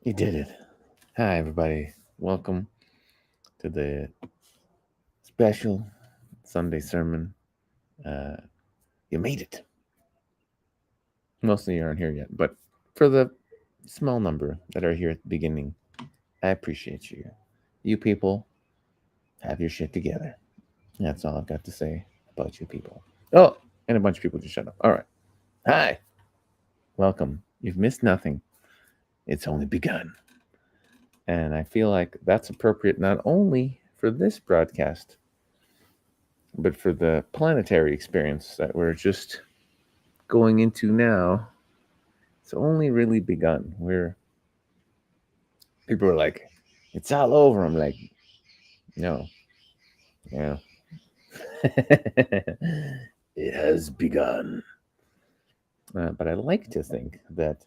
You did it. Hi, everybody. Welcome to the special Sunday sermon. You made it. Most of you aren't here yet, but for the small number that are here at the beginning, I appreciate you. You people have your shit together. That's all I've got to say about you people. Oh, and a bunch of people just shut up. All right. Hi. Welcome. You've missed nothing. It's only begun. And I feel like that's appropriate not only for this broadcast, but for the planetary experience that we're just going into now. It's only really begun. People are like, it's all over. I'm like, no, yeah, it has begun. But I like to think that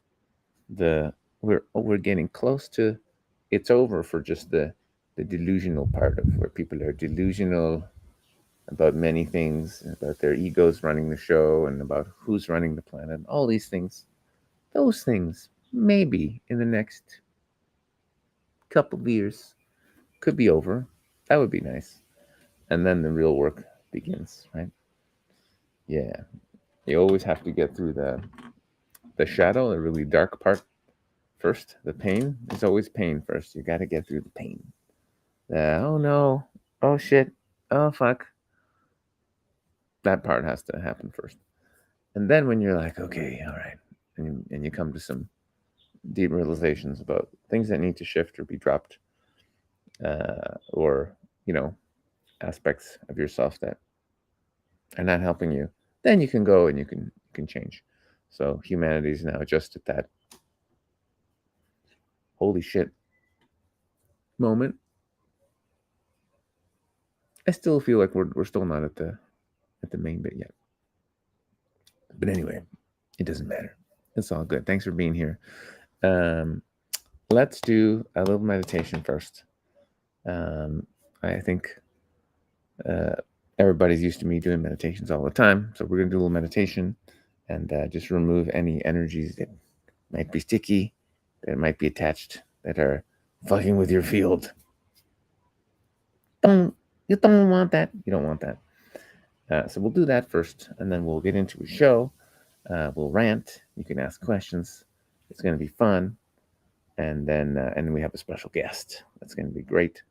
we're getting close to it's over for just the delusional part of where people are delusional about many things, about their egos running the show and about who's running the planet, all these things. Those things, maybe in the next couple of years, could be over. That would be nice. And then the real work begins, right? Yeah. You always have to get through the shadow, the really dark part first. The pain. There's always pain first. You got to get through the pain. Oh no. Oh shit. Oh fuck. That part has to happen first. And then when you're like, okay, all right, and you come to some deep realizations about things that need to shift or be dropped, or aspects of yourself that are not helping you, then you can go and you can change. So humanity is now just at that holy shit moment. I still feel like we're still not at the main bit yet. But anyway, it doesn't matter. It's all good. Thanks for being here. Um, let's do a little meditation first. I think uh, everybody's used to me doing meditations all the time, so we're gonna do a little meditation and just remove any energies that might be sticky, that might be attached, that are fucking with your field. You don't want that. You don't want that. So we'll do that first, and then we'll get into a show. We'll rant. You can ask questions. It's going to be fun, and then we have a special guest. That's going to be great.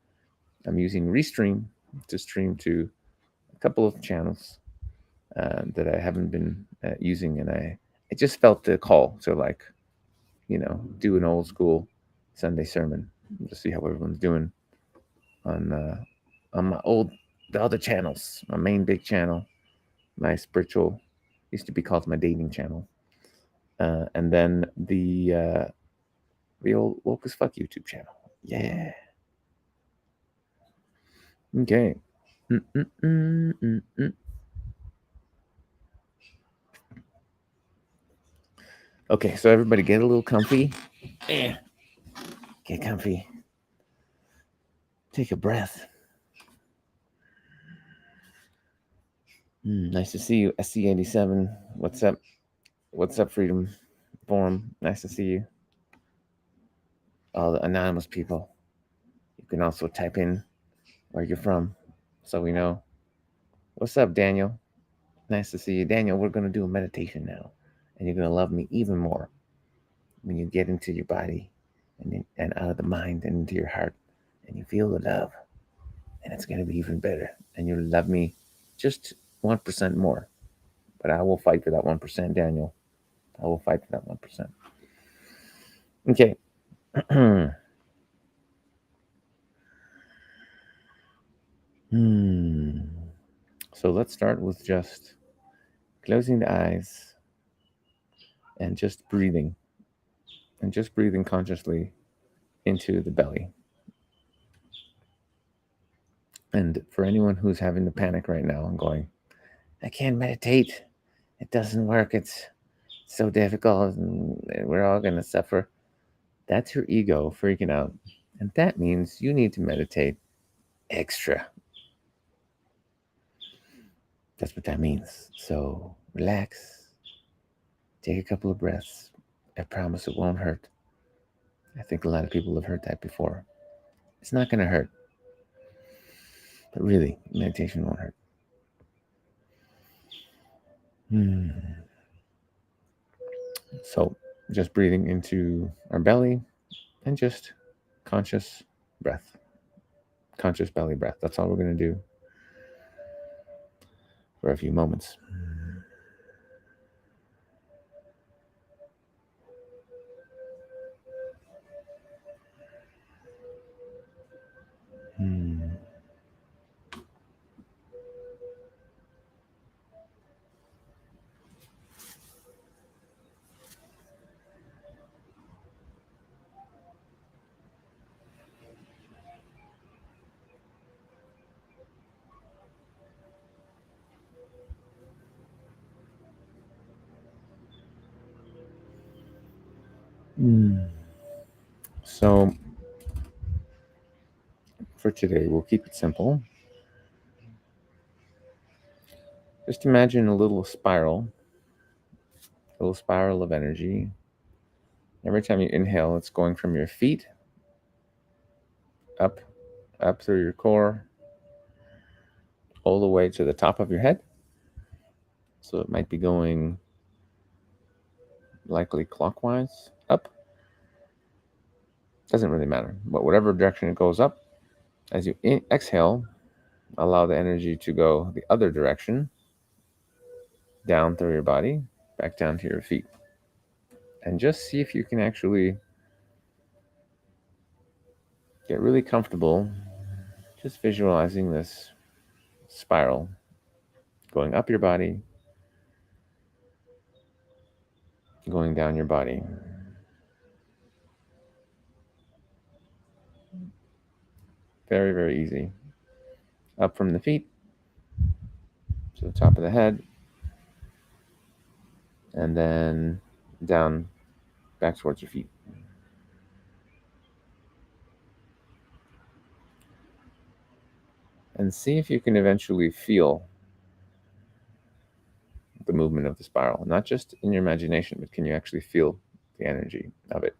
I'm using Restream to stream to a couple of channels that I haven't been using, and I just felt the call to do an old school Sunday sermon, just see how everyone's doing on the other channels, my main big channel, my spiritual, used to be called my dating channel, and then the old woke as fuck YouTube channel. Yeah. Okay. Mm-mm-mm-mm-mm. Okay, so everybody get a little comfy. Yeah. Get comfy. Take a breath. Nice to see you, SC87. What's up? What's up, Freedom Forum? Nice to see you. All the anonymous people. You can also type in where you're from so we know. What's up, Daniel? Nice to see you. Daniel, we're going to do a meditation now. And you're going to love me even more when you get into your body and out of the mind and into your heart. And you feel the love. And it's going to be even better. And you'll love me just 1% more. But I will fight for that 1%, Daniel. I will fight for that 1%. Okay. So let's start with just closing the eyes and just breathing. And just breathing consciously into the belly. And for anyone who's having the panic right now and going, I can't meditate, it doesn't work, it's so difficult, and we're all going to suffer. That's your ego freaking out. And that means you need to meditate extra. That's what that means. So relax, take a couple of breaths. I promise it won't hurt. I think a lot of people have heard that before. It's not going to hurt. But really, meditation won't hurt. So just breathing into our belly and just conscious breath, conscious belly breath. That's all we're going to do for a few moments. So for today, we'll keep it simple. Just imagine a little spiral of energy. Every time you inhale, it's going from your feet up through your core, all the way to the top of your head. So it might be going likely clockwise up. Doesn't really matter, but whatever direction it goes up, as you exhale, allow the energy to go the other direction, down through your body, back down to your feet. And just see if you can actually get really comfortable just visualizing this spiral going up your body, going down your body. Very, very easy. Up from the feet to the top of the head, and then down back towards your feet. And see if you can eventually feel the movement of the spiral, not just in your imagination, but can you actually feel the energy of it?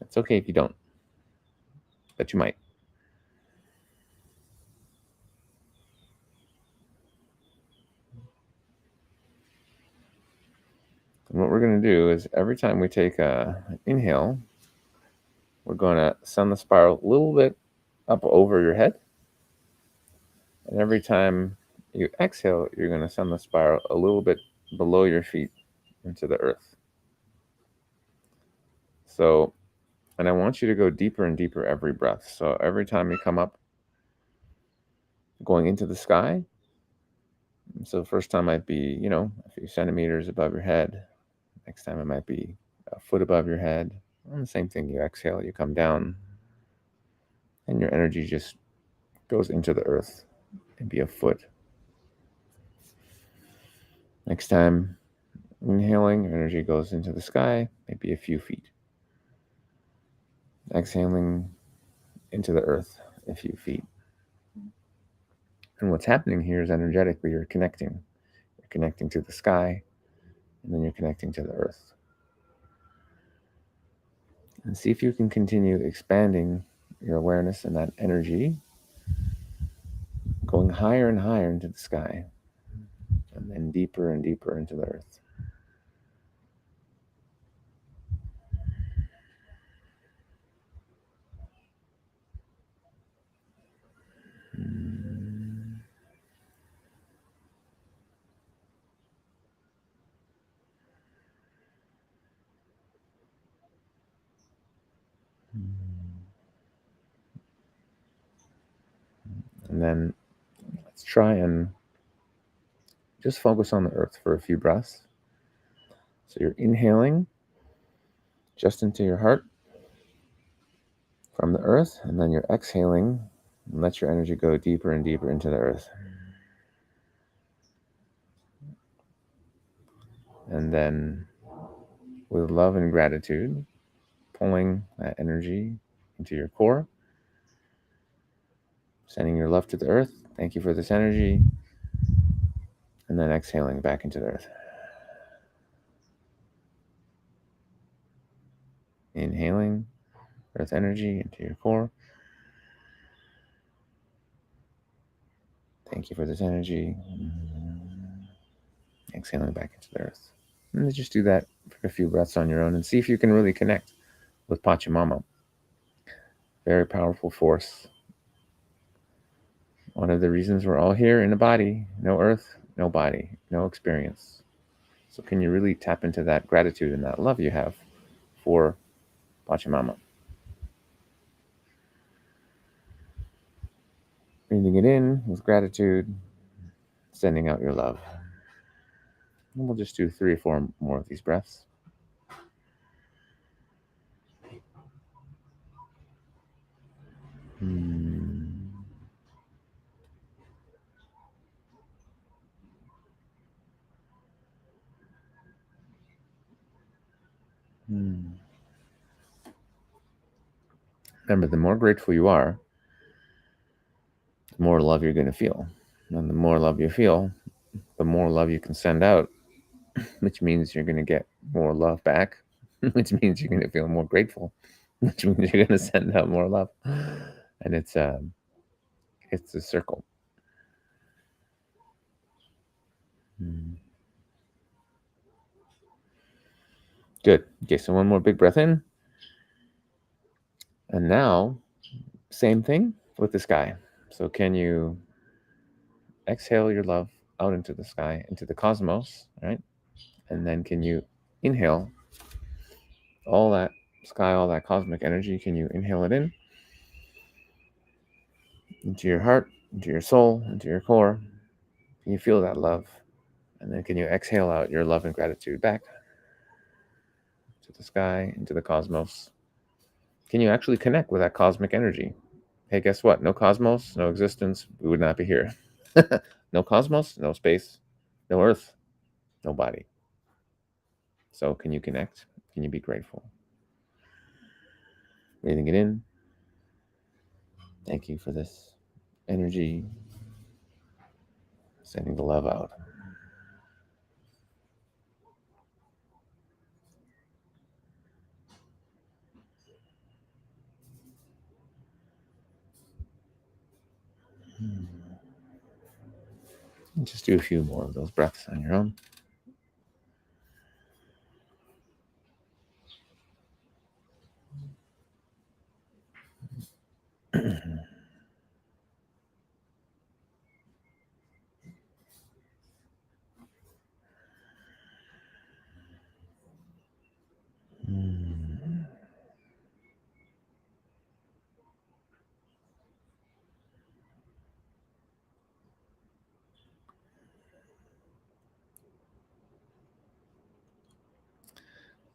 It's okay if you don't, but you might. And what we're going to do is every time we take an inhale, we're going to send the spiral a little bit up over your head. And every time you exhale, you're going to send the spiral a little bit below your feet into the earth. So, and I want you to go deeper and deeper every breath. So every time you come up, going into the sky. So the first time might be, a few centimeters above your head. Next time it might be a foot above your head. And the same thing, you exhale, you come down, and your energy just goes into the earth, maybe a foot. Next time, inhaling, energy goes into the sky, maybe a few feet. Exhaling into the earth, a few feet. And what's happening here is energetically you're connecting. You're connecting to the sky, and then you're connecting to the earth. And see if you can continue expanding your awareness and that energy, going higher and higher into the sky, and then deeper and deeper into the earth. And then let's try and just focus on the earth for a few breaths. So you're inhaling just into your heart from the earth, and then you're exhaling And let your energy go deeper and deeper into the earth. And then, with love and gratitude, pulling that energy into your core, sending your love to the earth. Thank you for this energy. And then exhaling back into the earth. Inhaling earth energy into your core. Thank you for this energy. Exhaling back into the earth. And just do that for a few breaths on your own and see if you can really connect with Pachamama. Very powerful force. One of the reasons we're all here in a body, no earth, no body, no experience. So can you really tap into that gratitude and that love you have for Pachamama? Breathing it in with gratitude, sending out your love. And we'll just do 3 or 4 more of these breaths. Remember, the more grateful you are, the more love you're going to feel. And the more love you feel, the more love you can send out, which means you're going to get more love back, which means you're going to feel more grateful, which means you're going to send out more love. And it's a circle. Good. Okay, so one more big breath in. And now, same thing with the sky. So can you exhale your love out into the sky, into the cosmos, right? And then can you inhale all that sky, all that cosmic energy? Can you inhale it in into your heart, into your soul, into your core? Can you feel that love? And then can you exhale out your love and gratitude back to the sky, into the cosmos? Can you actually connect with that cosmic energy? Hey, guess what? No cosmos, no existence, we would not be here. No cosmos, no space, no earth, no body. So can you connect? Can you be grateful? Breathing it in. Thank you for this energy. Sending the love out. And just do a few more of those breaths on your own.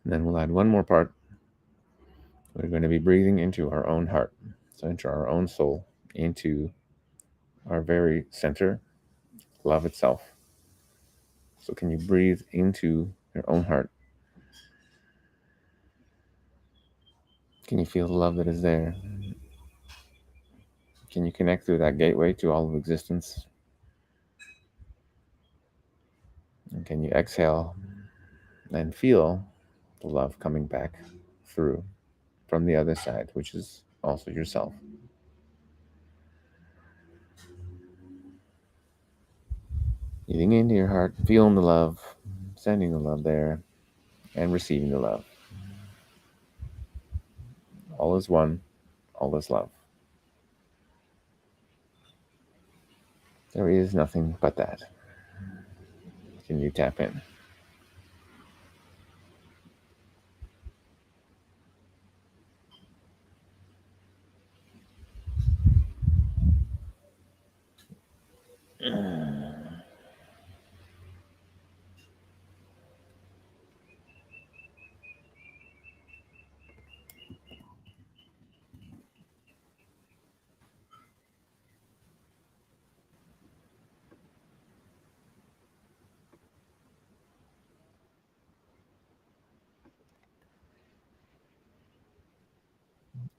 And then we'll add one more part. We're going to be breathing into our own heart. So into our own soul, into our very center, love itself. So can you breathe into your own heart? Can you feel the love that is there? Can you connect through that gateway to all of existence? And can you exhale and feel the love coming back through from the other side, which is also yourself? Breathing into your heart, feeling the love, sending the love there, and receiving the love. All is one, all is love. There is nothing but that. Can you tap in?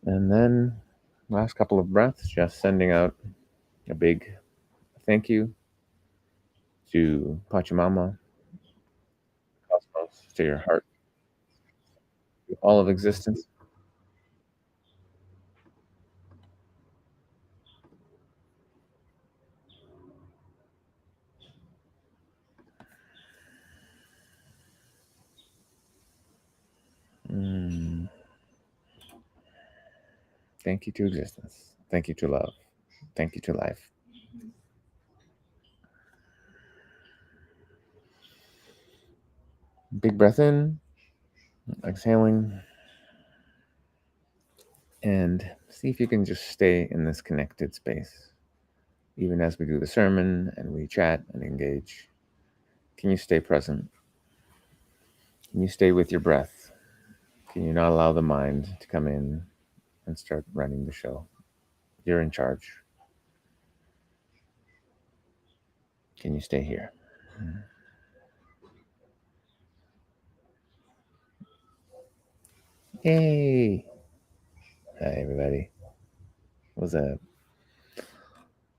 And then last couple of breaths, just sending out a big thank you to Pachamama, Cosmos, to your heart, to all of existence. Mm. Thank you to existence. Thank you to love. Thank you to life. Big breath in, exhaling, and see if you can just stay in this connected space. Even as we do the sermon and we chat and engage, can you stay present? Can you stay with your breath? Can you not allow the mind to come in and start running the show? You're in charge. Can you stay here? Hey! Hi, everybody. What's up?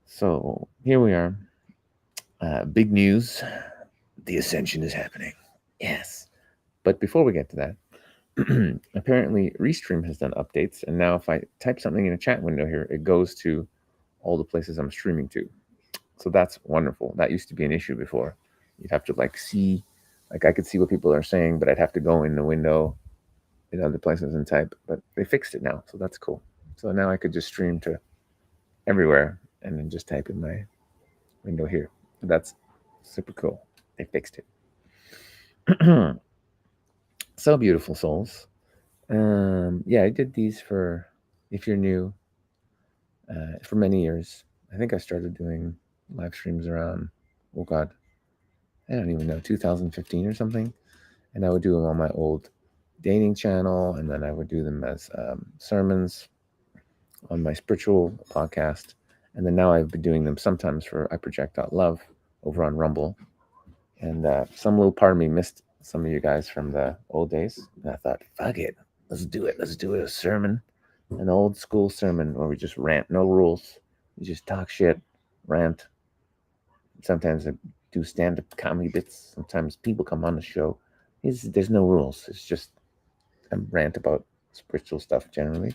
So, here we are. Big news. The ascension is happening. Yes. But before we get to that, apparently Restream has done updates, and now if I type something in a chat window here, it goes to all the places I'm streaming to. So that's wonderful. That used to be an issue before. You'd have to see, I could see what people are saying, but I'd have to go in the window in other places and type. But they fixed it now, so that's cool. So now I could just stream to everywhere and then just type in my window here. That's super cool. They fixed it. So beautiful souls. Yeah, I did these for, if you're new, for many years. I think I started doing live streams around, oh God, I don't even know, 2015 or something. And I would do them on my old dating channel, and then I would do them as sermons on my spiritual podcast. And then now I've been doing them sometimes for I Project Love over on Rumble. And some little part of me missed some of you guys from the old days. And I thought, fuck it, let's do it. Let's do it a sermon, an old school sermon where we just rant, no rules. We just talk shit, rant. Sometimes I do stand up comedy bits. Sometimes people come on the show. There's no rules. It's just a rant about spiritual stuff generally.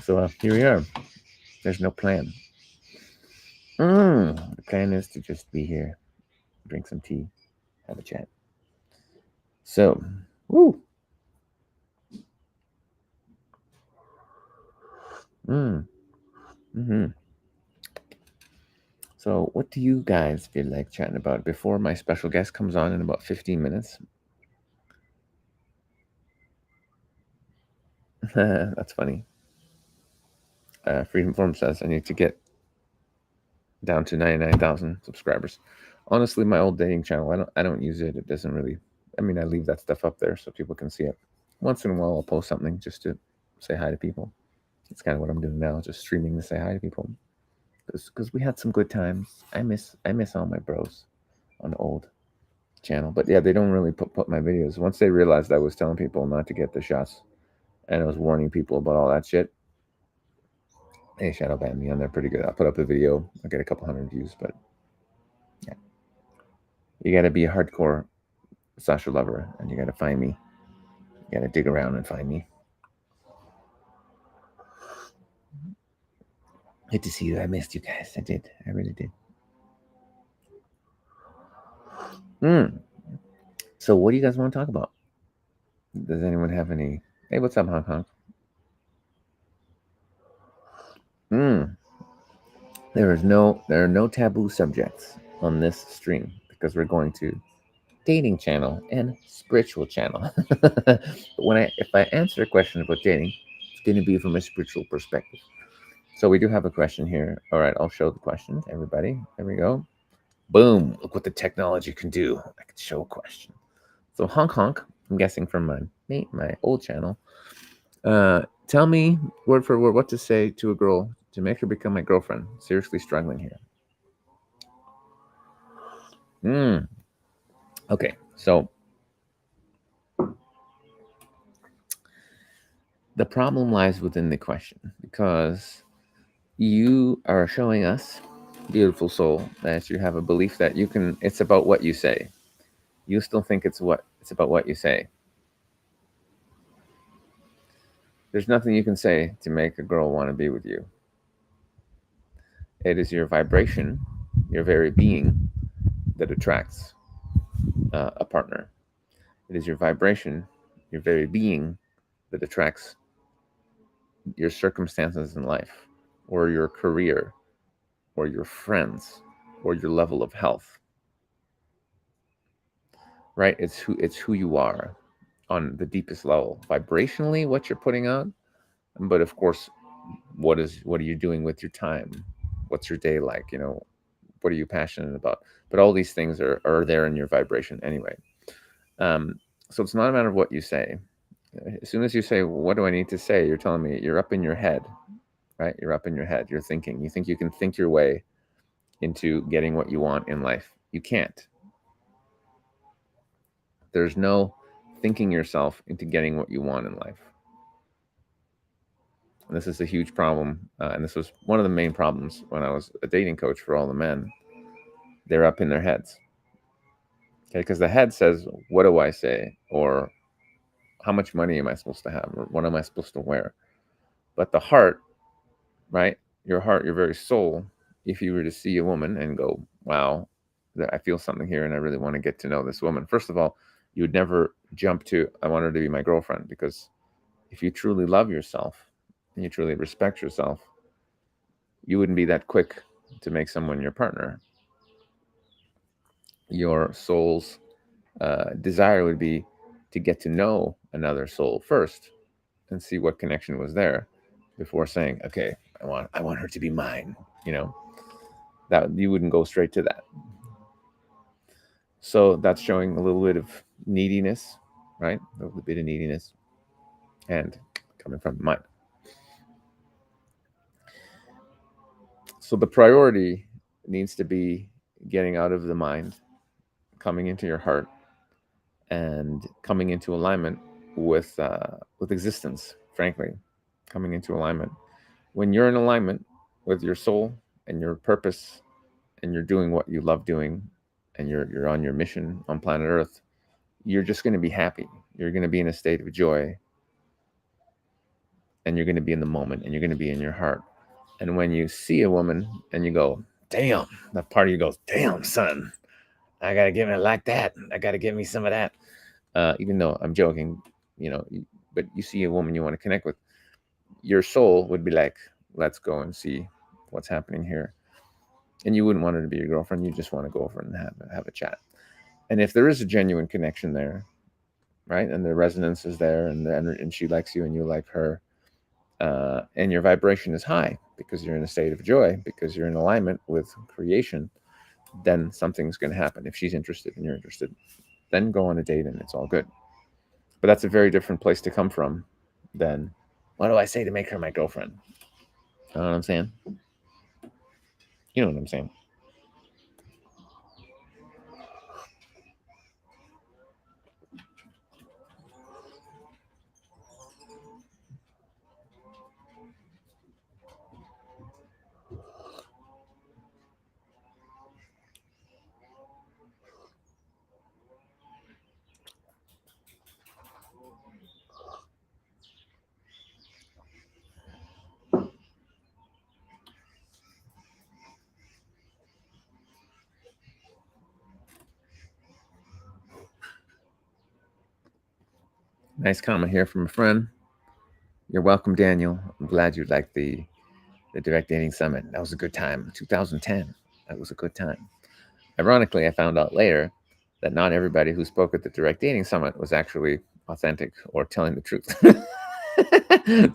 So here we are. There's no plan. The plan is to just be here, drink some tea, have a chat. So, woo. Mm. Mm-hmm. So, what do you guys feel like chatting about before my special guest comes on in about 15 minutes? That's funny. Freedom Form says I need to get down to 99,000 subscribers. Honestly, my old dating channel, I don't use it. It doesn't really. I mean, I leave that stuff up there so people can see it. Once in a while, I'll post something just to say hi to people. It's kind of what I'm doing now, just streaming to say hi to people. Because we had some good times. I miss all my bros on the old channel. But yeah, they don't really put my videos. Once they realized I was telling people not to get the shots and I was warning people about all that shit, they shadow banned me on there pretty good. I'll put up a video, I'll get a couple hundred views, but yeah. You gotta be a hardcore Sasha lover and you gotta find me. You gotta dig around and find me. Good to see you. I missed you guys. I did. I really did. So what do you guys want to talk about? Does anyone have any? Hey, what's up, Hong Kong? There are no taboo subjects on this stream because we're going to dating channel and spiritual channel. But if I answer a question about dating, it's going to be from a spiritual perspective. So we do have a question here. All right, I'll show the question to everybody. There we go. Boom! Look what the technology can do. I can show a question. So honk honk. I'm guessing from my old channel. Tell me word for word what to say to a girl to make her become my girlfriend. Seriously struggling here. Okay, so The problem lies within the question, because you are showing us, beautiful soul, that you have a belief that you can. It's about what you say. You still think it's about what you say. There's nothing you can say to make a girl want to be with you. It is your vibration, your very being, that attracts a partner. It is your vibration, your very being, that attracts your circumstances in life, or your career, or your friends, or your level of health. Right? It's who you are on the deepest level, vibrationally, what you're putting out. But of course, what are you doing with your time? What's your day like? What are you passionate about? But all these things are there in your vibration anyway. um, so it's not a matter of what you say. As soon as you say, what do I need to say, you're telling me you're up in your head. Right? You're up in your head, you're thinking. You think you can think your way into getting what you want in life. You can't. There's no thinking yourself into getting what you want in life. And this is a huge problem. And this was one of the main problems when I was a dating coach for all the men. They're up in their heads. Okay, because the head says, what do I say? Or how much money am I supposed to have? Or what am I supposed to wear? But the heart, right? Your heart, your very soul, if you were to see a woman and go, wow, I feel something here and I really want to get to know this woman. First of all, you would never jump to, I want her to be my girlfriend, because if you truly love yourself and you truly respect yourself, you wouldn't be that quick to make someone your partner. Your soul's desire would be to get to know another soul first and see what connection was there before saying, okay, I want her to be mine. You know, that you wouldn't go straight to that. So that's showing a little bit of neediness, right? A little bit of neediness, and coming from the mind. So the priority needs to be getting out of the mind, coming into your heart, and coming into alignment with existence. Frankly, coming into alignment. When you're in alignment with your soul and your purpose, and you're doing what you love doing, and you're on your mission on planet Earth, you're just going to be happy. You're going to be in a state of joy, and you're going to be in the moment, and you're going to be in your heart. And when you see a woman and you go, damn, that part of you goes, damn, son, I got to get me like that. I got to get me some of that. Even though I'm joking, you know, but you see a woman you want to connect with, your soul would be like, let's go and see what's happening here. And you wouldn't want her to be your girlfriend. You just want to go over and have a chat. And if there is a genuine connection there, right, and the resonance is there, and she likes you and you like her, and your vibration is high because you're in a state of joy, because you're in alignment with creation, then something's going to happen. If she's interested and you're interested, then go on a date and it's all good. But that's a very different place to come from than, what do I say to make her my girlfriend? You know what I'm saying? You know what I'm saying? Nice comment here from a friend. You're welcome, Daniel. I'm glad you liked the Direct Dating Summit. That was a good time. 2010. That was a good time. Ironically, I found out later that not everybody who spoke at the Direct Dating Summit was actually authentic or telling the truth.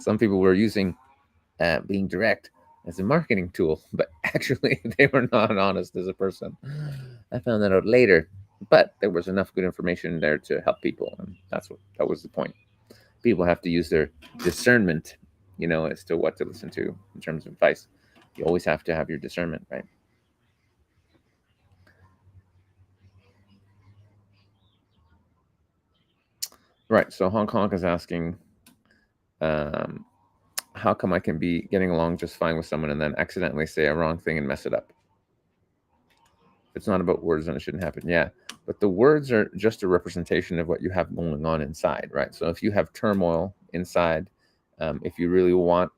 Some people were using being direct as a marketing tool, but actually they were not honest as a person. I found that out later, but there was enough good information there to help people, and that was the point. People have to use their discernment, as to what to listen to in terms of advice. You always have to have your discernment, right? Right. So Hong Kong is asking, Um, how come I can be getting along just fine with someone and then accidentally say a wrong thing and mess it up? If it's not about words, then it shouldn't happen. Yeah. But the words are just a representation of what you have going on inside, right? So if you have turmoil inside, if you really want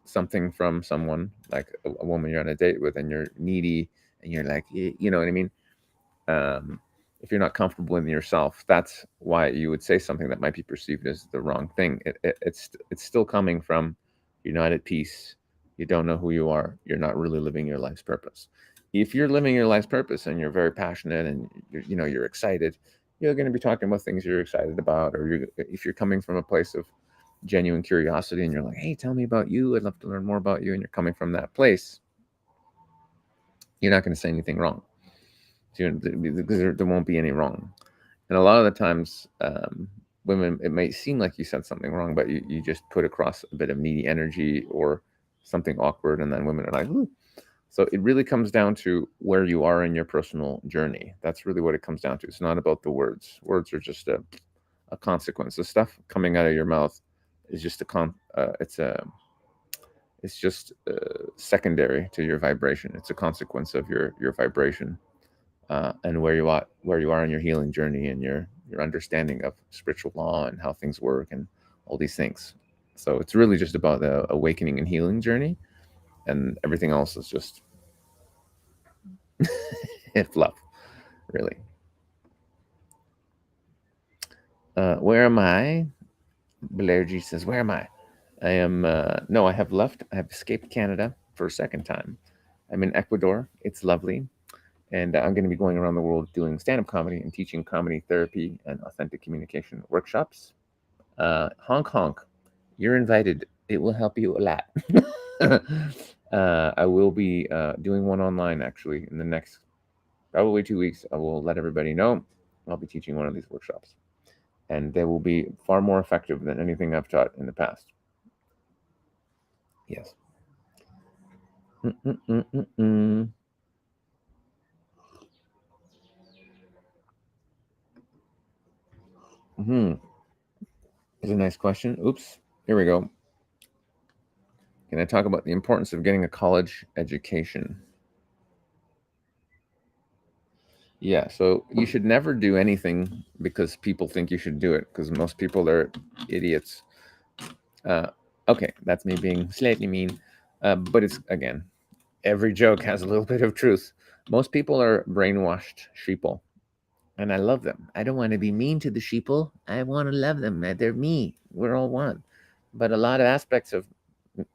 something from someone, like a woman you're on a date with and you're needy and you're like, you know what I mean? Um, if you're not comfortable in yourself, that's why you would say something that might be perceived as the wrong thing. It's still coming from you're not at peace, you don't know who you are, you're not really living your life's purpose. If you're living your life's purpose and you're very passionate and you're excited, you're going to be talking about things you're excited about, or if you're coming from a place of genuine curiosity and you're like, hey, tell me about you, I'd love to learn more about you, and you're coming from that place, you're not going to say anything wrong. Because there won't be any wrong. And a lot of the times, women, it may seem like you said something wrong, but you just put across a bit of needy energy or something awkward, and then women are like, ooh. So it really comes down to where you are in your personal journey. That's really what it comes down to. It's not about the words. Words are just a consequence. The stuff coming out of your mouth is just it's just secondary to your vibration. It's a consequence of your vibration. And where you are in your healing journey and your understanding of spiritual law and how things work and all these things. So it's really just about the awakening and healing journey, and everything else is just fluff, really. Where am I? Belergy says, "Where am I? I am no, I have left. I have escaped Canada for a second time. I'm in Ecuador. It's lovely." And I'm going to be going around the world doing stand-up comedy and teaching comedy therapy and authentic communication workshops. Honk honk, you're invited. It will help you a lot. I will be doing one online actually in the next probably 2 weeks. I will let everybody know I'll be teaching one of these workshops, and they will be far more effective than anything I've taught in the past. Yes. Mm-mm-mm-mm-mm. Hmm. It's a nice question. Oops. Here we go. Can I talk about the importance of getting a college education? Yeah, so you should never do anything because people think you should do it, because most people are idiots. Uh, okay, that's me being slightly mean, but it's, again, every joke has a little bit of truth. Most people are brainwashed sheeple, and I love them. I don't want to be mean to the sheeple. I want to love them. They're me. We're all one. But a lot of aspects of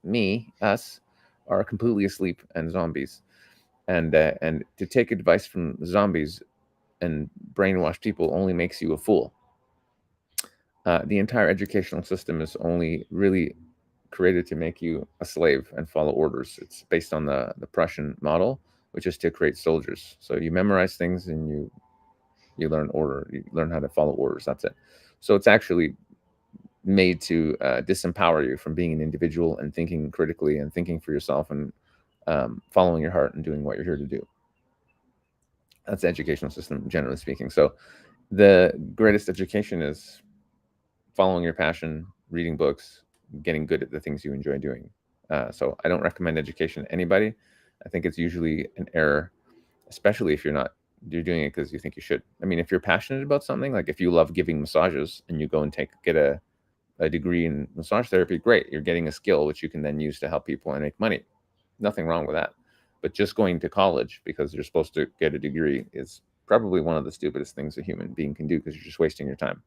me, us, are completely asleep and zombies. And to take advice from zombies and brainwash people only makes you a fool. The entire educational system is only really created to make you a slave and follow orders. It's based on the Prussian model, which is to create soldiers. So you memorize things and you learn order. You learn how to follow orders. That's it. So it's actually made to disempower you from being an individual and thinking critically and thinking for yourself and following your heart and doing what you're here to do. That's the educational system, generally speaking. So the greatest education is following your passion, reading books, getting good at the things you enjoy doing. So I don't recommend education to anybody. I think it's usually an error, especially if you're doing it because you think you should. I mean, if you're passionate about something, like if you love giving massages and you go and get a degree in massage therapy, great. You're getting a skill which you can then use to help people and make money. Nothing wrong with that. But just going to college because you're supposed to get a degree is probably one of the stupidest things a human being can do, because you're just wasting your time.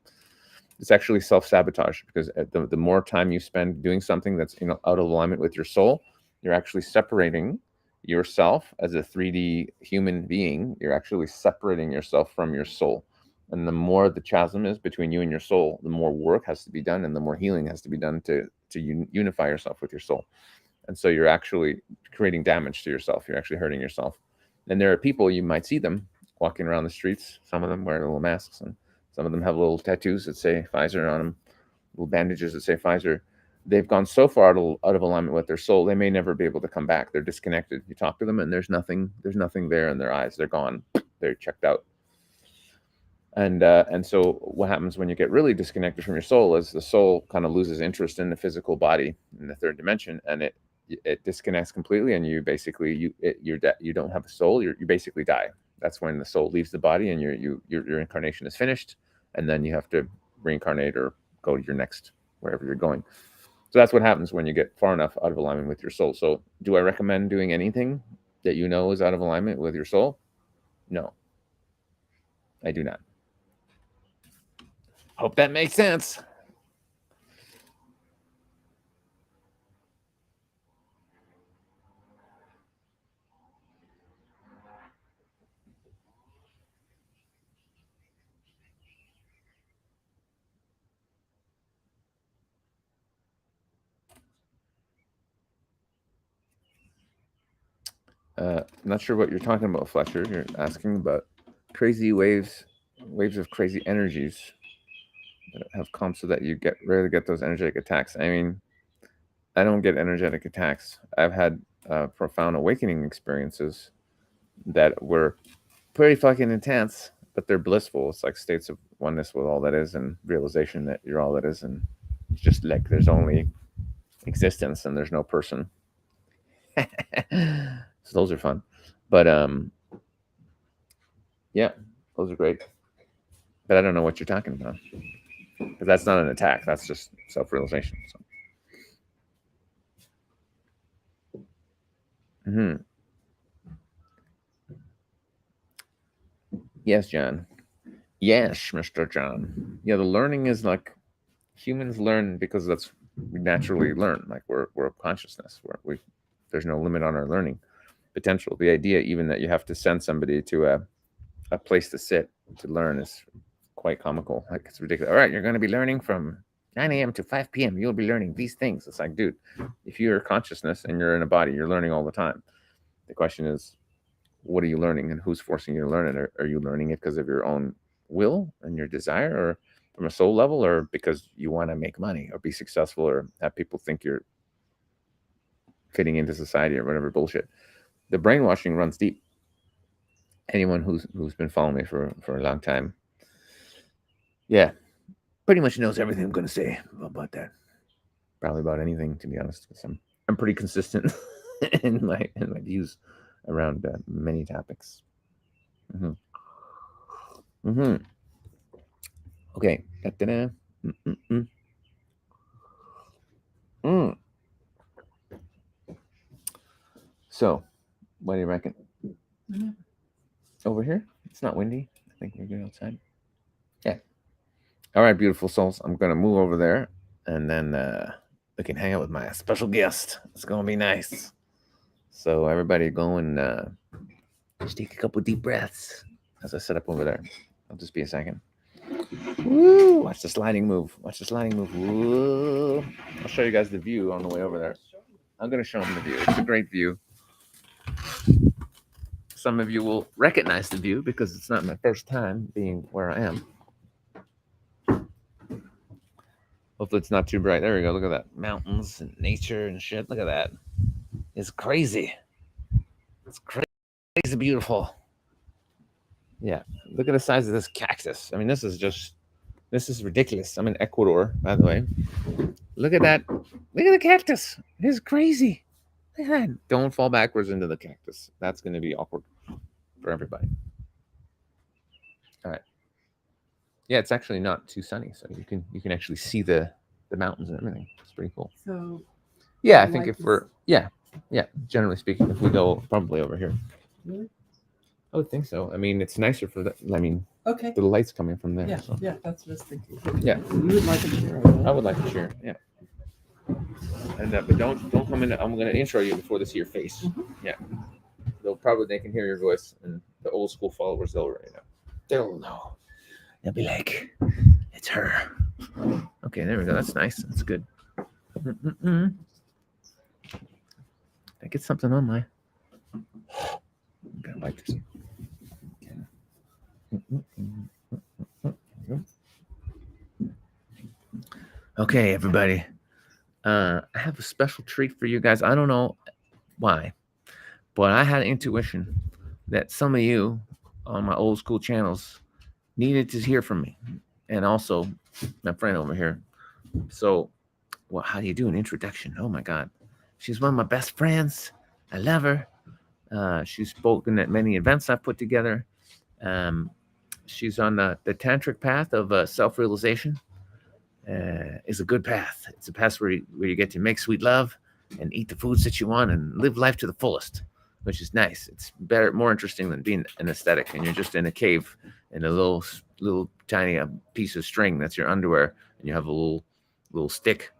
It's actually self-sabotage, because the more time you spend doing something that's out of alignment with your soul, you're actually separating yourself as a 3D human being. You're actually separating yourself from your soul. And the more the chasm is between you and your soul, the more work has to be done and the more healing has to be done to unify yourself with your soul. And so you're actually creating damage to yourself. You're actually hurting yourself. And there are people, you might see them walking around the streets. Some of them wear little masks, and some of them have little tattoos that say Pfizer on them, little bandages that say Pfizer. They've gone so far out of alignment with their soul, they may never be able to come back. They're disconnected. You talk to them, and there's nothing there in their eyes. They're gone. They're checked out. And so what happens when you get really disconnected from your soul is the soul kind of loses interest in the physical body in the third dimension, and it disconnects completely, and you basically you don't have a soul. You basically die. That's when the soul leaves the body, and your incarnation is finished, and then you have to reincarnate or go to your next wherever you're going. So that's what happens when you get far enough out of alignment with your soul. So do I recommend doing anything that you know is out of alignment with your soul? No, I do not. Hope that makes sense. Not sure what you're talking about, Fletcher. You're asking about crazy waves of crazy energies that have come so that you rarely get those energetic attacks. I mean, I don't get energetic attacks. I've had profound awakening experiences that were pretty fucking intense, but they're blissful. It's like states of oneness with all that is, and realization that you're all that is, and it's just like there's only existence and there's no person. So those are fun, but yeah, those are great. But I don't know what you're talking about, because that's not an attack. That's just self-realization. So. Mm-hmm. Yes, John. Yes, Mr. John. Yeah, the learning is like humans learn because that's we naturally learn. Like we're a consciousness. There's no limit on our learning potential. The idea even that you have to send somebody to a place to sit to learn is quite comical. Like it's ridiculous. All right, you're going to be learning from 9 a.m. to 5 p.m. You'll be learning these things. It's like, dude, if you're a consciousness and you're in a body, you're learning all the time. The question is, what are you learning and who's forcing you to learn it? Are you learning it because of your own will and your desire, or from a soul level, or because you want to make money or be successful or have people think you're fitting into society or whatever bullshit? The brainwashing runs deep. Anyone who's been following me for a long time, yeah, pretty much knows everything I'm going to say about that. Probably about anything, to be honest. I'm pretty consistent in my views around many topics. Mm-hmm. Mm-hmm. Okay. Da-da-da. Mm-mm-mm. Mm. So, what do you reckon? Mm-hmm. Over here? It's not windy. I think we're good outside. Yeah. All right, beautiful souls. I'm going to move over there, and then we can hang out with my special guest. It's going to be nice. So, everybody go and just take a couple deep breaths as I set up over there. I'll just be a second. Woo! Watch the sliding move. Watch the sliding move. Woo! I'll show you guys the view on the way over there. I'm going to show them the view. It's a great view. Some of you will recognize the view because it's not my first time being where I am. Hopefully it's not too bright. There we go. Look at that. Mountains and nature and shit. Look at that. It's crazy. It's crazy beautiful. Yeah. Look at the size of this cactus. I mean, this is ridiculous. I'm in Ecuador, by the way. Look at that. Look at the cactus. It is crazy. Look at that. Don't fall backwards into the cactus. That's going to be awkward for everybody. All right. Yeah, it's actually not too sunny, so you can actually see the mountains and everything. It's pretty cool. So yeah, I think if we're generally speaking, if we go probably over here. Really? I would think so. I mean, it's nicer for the. I mean, okay. The light's coming from there. Yeah, so. Yeah, that's what I was thinking. Yeah, you would like a chair. I would like a chair. Yeah. And but don't come in. I'm going to intro you before they see your face. Mm-hmm. Yeah. They can hear your voice, and the old school followers they'll already know. They'll know. They'll be like, it's her. Okay, there we go. That's nice. That's good. I get something on my. I'm gonna like this. Okay, everybody. I have a special treat for you guys. I don't know why, but I had an intuition that some of you on my old school channels needed to hear from me, and also my friend over here. So, well, how do you do an introduction? Oh my God, she's one of my best friends. I love her. She's spoken at many events I've put together. Um, she's on the tantric path of self-realization. Is a good path. It's a path where you get to make sweet love and eat the foods that you want and live life to the fullest, which is nice. It's better, more interesting than being an aesthetic and you're just in a cave in a little tiny piece of string that's your underwear, and you have a little stick,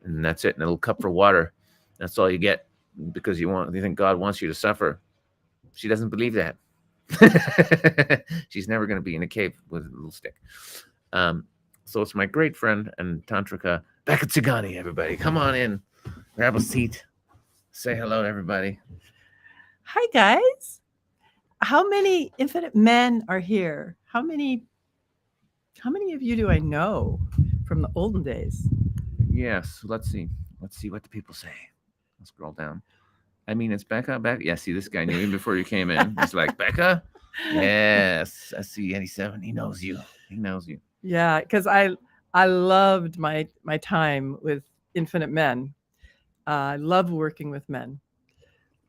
and that's it, and a little cup for water. That's all you get because you think God wants you to suffer. She doesn't believe that. She's never going to be in a cave with a little stick. So it's my great friend and tantrika, Becca Tzigani. Everybody, come on in, grab a seat, say hello to everybody. Hi, guys. How many infinite men are here? How many of you do I know from the olden days? Yes, let's see what the people say. Let's scroll down. I mean, it's Becca. Yeah, see, this guy knew you before you came in. He's like, Becca? Yes, I see 87. He knows you. Yeah, because I loved my time with Infinite Men. I love working with men.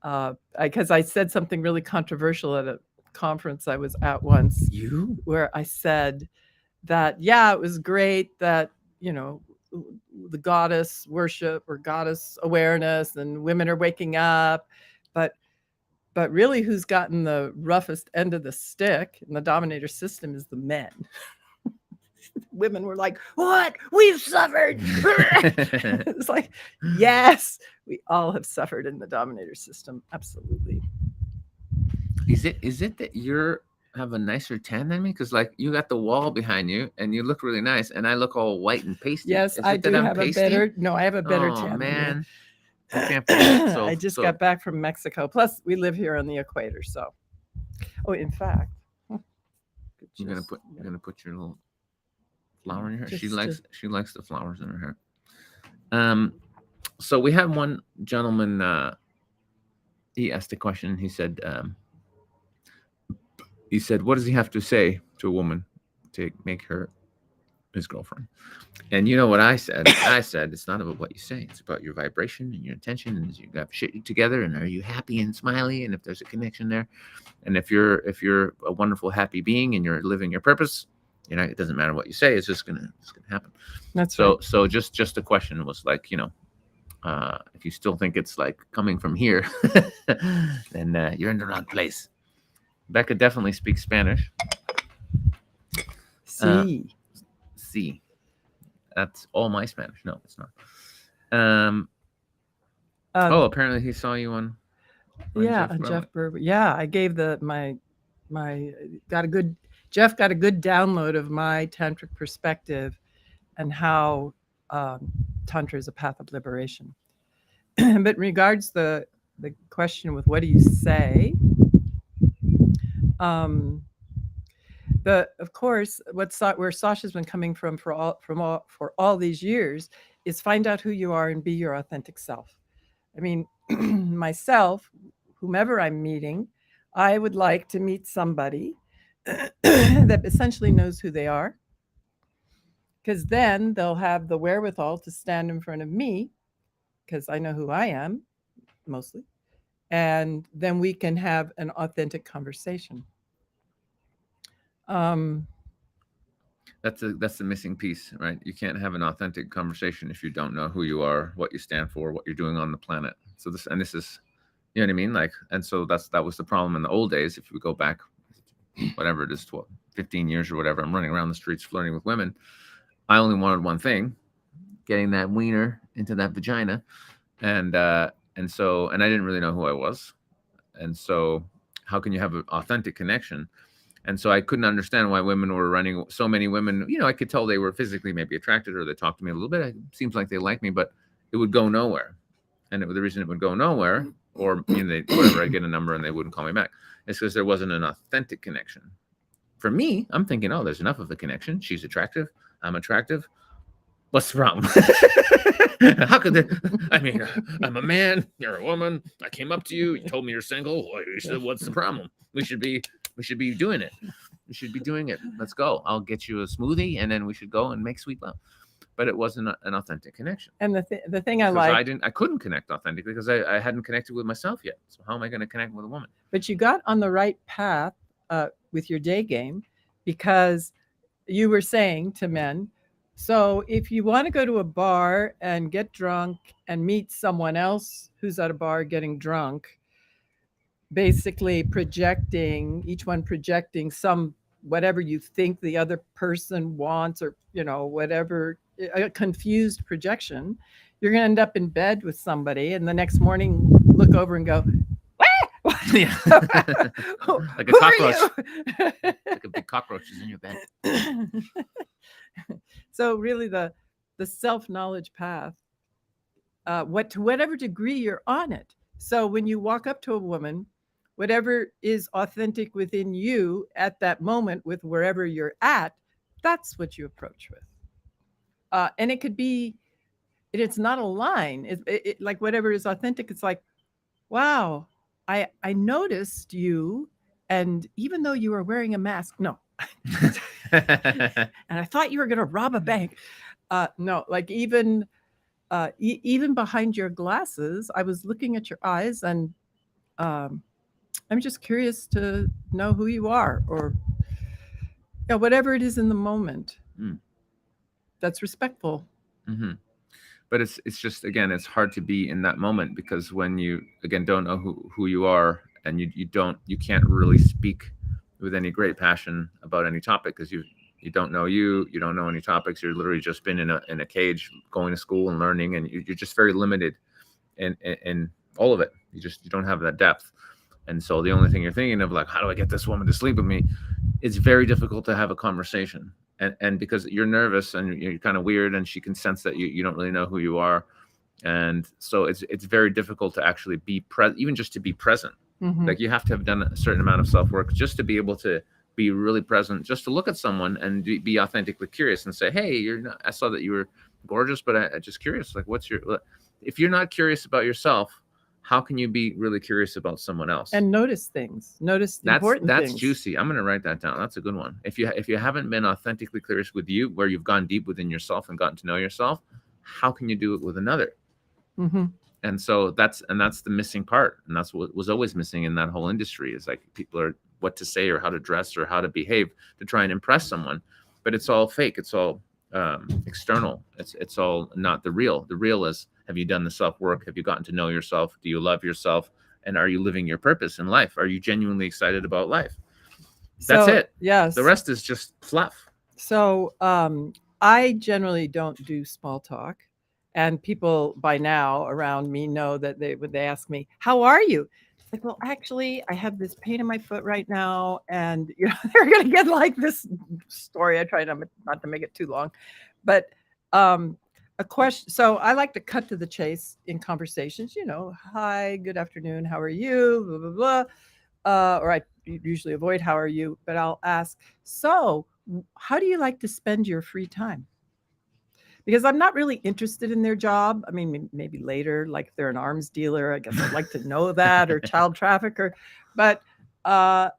Because I said something really controversial at a conference I was at once. Where I said that, yeah, it was great that, the goddess worship or goddess awareness and women are waking up, but really who's gotten the roughest end of the stick in the dominator system is the men. Women were like, what? We've suffered. It's like, yes, we all have suffered in the dominator system. Absolutely. Is it that you're have a nicer tan than me? Because like you got the wall behind you and you look really nice, and I look all white and pasty. Yes, I do have a better. No, I have a better tan. Oh man, I just got back from Mexico. Plus, we live here on the equator, so. Oh, in fact, you're gonna put your little flower in her hair. She likes the flowers in her hair. So we had one gentleman. He asked a question. He said, "What does he have to say to a woman to make her his girlfriend?" And you know what I said? I said it's not about what you say; it's about your vibration and your intention, and you got shit together, and are you happy and smiley, and if there's a connection there, and if you're a wonderful, happy being, and you're living your purpose, it doesn't matter what you say; it's gonna happen. That's so. Right. So just the question was like, if you still think it's like coming from here, then you're in the wrong place. Becca definitely speaks Spanish. Sí. That's all my Spanish. No, it's not. Apparently he saw you on Jeff Berber. Yeah, I gave Jeff got a good download of my tantric perspective and how tantra is a path of liberation. But in regards the question with what do you say, of course where Sasha's been coming from for all these years is find out who you are and be your authentic self. I mean, myself, whomever I'm meeting, I would like to meet somebody that essentially knows who they are, because then they'll have the wherewithal to stand in front of me, because I know who I am, mostly, and then we can have an authentic conversation. That's the missing piece, right? You can't have an authentic conversation if you don't know who you are, what you stand for, what you're doing on the planet. So this is, you know what I mean? Like, and so that was the problem in the old days. If we go back, whatever it is, 12, 15 years or whatever, I'm running around the streets flirting with women. I only wanted one thing, getting that wiener into that vagina. And I didn't really know who I was. And so how can you have an authentic connection? And so I couldn't understand why women were running. So many women, I could tell they were physically maybe attracted, or they talked to me a little bit. It seems like they liked me, but it would go nowhere. And the reason it would go nowhere, or whatever, I'd get a number and they wouldn't call me back, is because there wasn't an authentic connection. For me, I'm thinking, oh, there's enough of a connection. She's attractive. I'm attractive. What's the problem? How could there? I mean, I'm a man. You're a woman. I came up to you. You told me you're single. You said, what's the problem? We should be doing it. You should be doing it. Let's go. I'll get you a smoothie, and then we should go and make sweet love. But it wasn't an authentic connection. And the thing I Because like, I couldn't connect authentically because I hadn't connected with myself yet. So how am I going to connect with a woman? but you got on the right path with your day game, because you were saying to men, so if you want to go to a bar and get drunk and meet someone else who's at a bar getting drunk, basically projecting, each one projecting some whatever you think the other person wants, or whatever, a confused projection, you're going to end up in bed with somebody and the next morning look over and go, Yeah. Like a "Who are cockroach. you?" Like a big cockroach is in your bed. So really the self-knowledge path, to whatever degree you're on it. So when you walk up to a woman, whatever is authentic within you at that moment with wherever you're at, that's what you approach with. And it could be, it's not a line. Like whatever is authentic, it's like, wow, I noticed you, and even though you were wearing a mask, no, and I thought you were going to rob a bank. No, like even even behind your glasses, I was looking at your eyes, and I'm just curious to know who you are, or whatever it is in the moment. Mm. That's respectful. Mm-hmm. But it's just, again, it's hard to be in that moment, because when you, again, don't know who you are, and you can't really speak with any great passion about any topic, because you don't know you don't know any topics. You're literally just been in a cage going to school and learning, and you're just very limited in all of it. You don't have that depth. And so the only thing you're thinking of, like, how do I get this woman to sleep with me? It's very difficult to have a conversation. And because you're nervous and you're kind of weird, and she can sense that you don't really know who you are. And so it's very difficult to actually be present, even just to be present. Mhm. Like, you have to have done a certain amount of self-work just to be able to be really present, just to look at someone and be authentically curious and say, hey, I saw that you were gorgeous, but I just curious, like, if you're not curious about yourself, how can you be really curious about someone else? And notice things. Notice the important That's things. juicy. I'm going to write that down. That's a good one. If you haven't been authentically curious with you, where you've gone deep within yourself and gotten to know yourself, how can you do it with another? Mm-hmm. And so that's the missing part, and that's what was always missing in that whole industry, is like, people are what to say or how to dress or how to behave to try and impress someone, but it's all fake. It's all external. It's all not the real. The real is, have you done the self work? Have you gotten to know yourself? Do you love yourself? And are you living your purpose in life? Are you genuinely excited about life? That's it. Yes. The rest is just fluff. So I generally don't do small talk. And people by now around me know that when they ask me, how are you? It's like, well, actually, I have this pain in my foot right now. And they're going to get like this story. I try not to make it too long. But a question. So I like to cut to the chase in conversations, hi, good afternoon, how are you? Blah, blah, blah. Or I usually avoid how are you, but I'll ask, so how do you like to spend your free time? Because I'm not really interested in their job. I mean, maybe later, like if they're an arms dealer, I guess I'd like to know that, or child trafficker. But I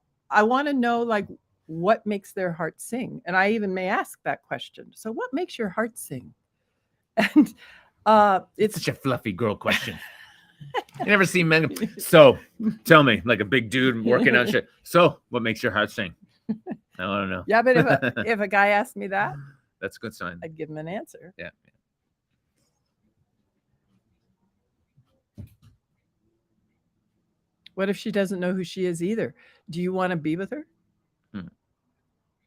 want to know, like, what makes their heart sing? And I even may ask that question. So what makes your heart sing? And it's such a fluffy girl question. You never see men. So tell me, like a big dude working out shit. So what makes your heart sing? I don't know. Yeah, but if a guy asked me that, that's a good sign. I'd give him an answer. Yeah. What if she doesn't know who she is either? Do you want to be with her?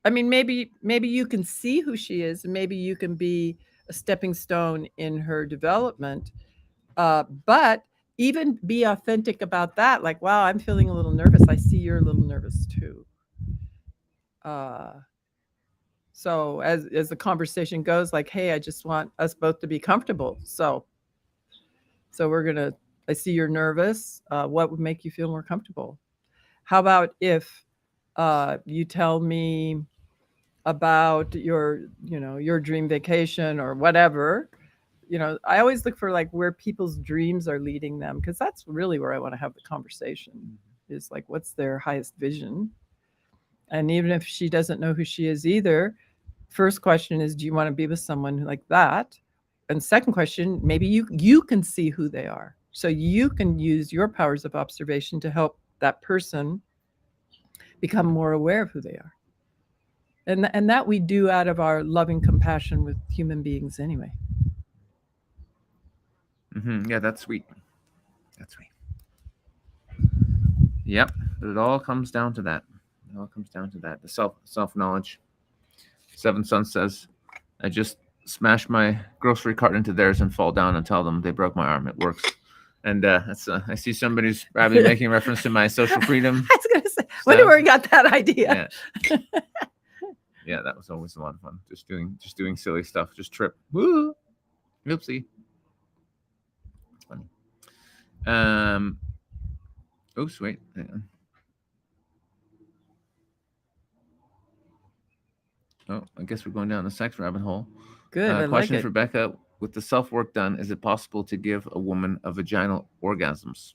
I mean, maybe you can see who she is, and maybe you can be a stepping stone in her development. But even be authentic about that. Like, wow, I'm feeling a little nervous. I see you're a little nervous too. So as the conversation goes, like, hey, I just want us both to be comfortable. So I see you're nervous. What would make you feel more comfortable? How about if you tell me about your dream vacation or whatever? I always look for like where people's dreams are leading them, because that's really where I want to have the conversation, is like, what's their highest vision? And even if she doesn't know who she is either, first question is, do you want to be with someone like that? And second question, maybe you can see who they are. So you can use your powers of observation to help that person become more aware of who they are. And that we do out of our loving compassion with human beings anyway. Yeah, that's sweet. That's sweet. Yep, but it all comes down to that. It all comes down to that. The self knowledge. Seven Sun says, I just smash my grocery cart into theirs and fall down and tell them they broke my arm. It works. And that's I see somebody's probably making reference to my social freedom. I was going to say, wonder where we got that idea. Yeah. Yeah, that was always a lot of fun. Just doing silly stuff. Just trip. Woo! Oopsie. It's funny. Oops, wait. Hang on. Oh, I guess we're going down the sex rabbit hole. Good. Question like for Becca. With the self-work done, is it possible to give a woman a vaginal orgasms?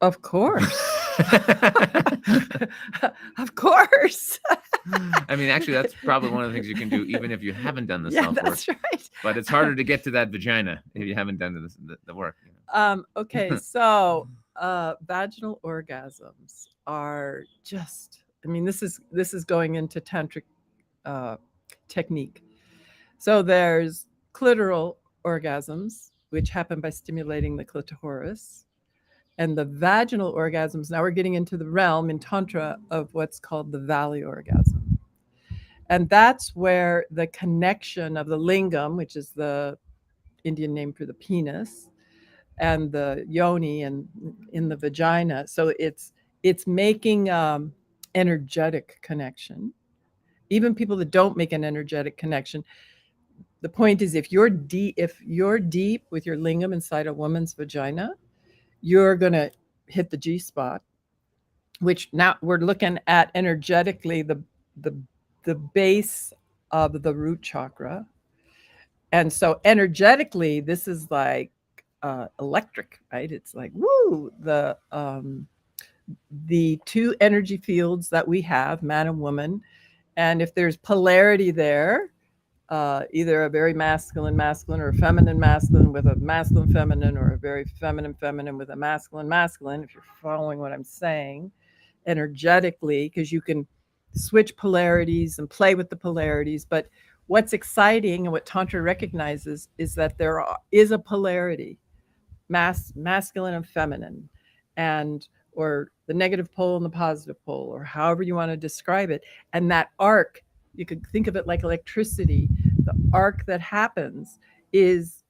Of course. Of course. I mean, actually, that's probably one of the things you can do even if you haven't done the self-work. That's right. But it's harder to get to that vagina if you haven't done the work. Okay, so vaginal orgasms are just, I mean, this is going into tantric technique. So there's clitoral orgasms, which happen by stimulating the clitoris, and the vaginal orgasms. Now we're getting into the realm in Tantra of what's called the valley orgasm. And that's where the connection of the lingam, which is the Indian name for the penis, and the yoni and in the vagina. So it's making energetic connection. Even people that don't make an energetic connection, the point is, if you're deep with your lingam inside a woman's vagina, you're going to hit the G spot, which now we're looking at energetically the base of the root chakra. And so energetically, this is like electric, right? It's like, woo, the two energy fields that we have, man and woman. And if there's polarity there, either a very masculine or a feminine with a masculine feminine, or a very feminine with a masculine, if you're following what I'm saying, energetically, because you can switch polarities and play with the polarities. But what's exciting and what Tantra recognizes is that there is a polarity, masculine and feminine, or the negative pole and the positive pole, or however you want to describe it. And that arc, you could think of it like electricity. The arc that happens is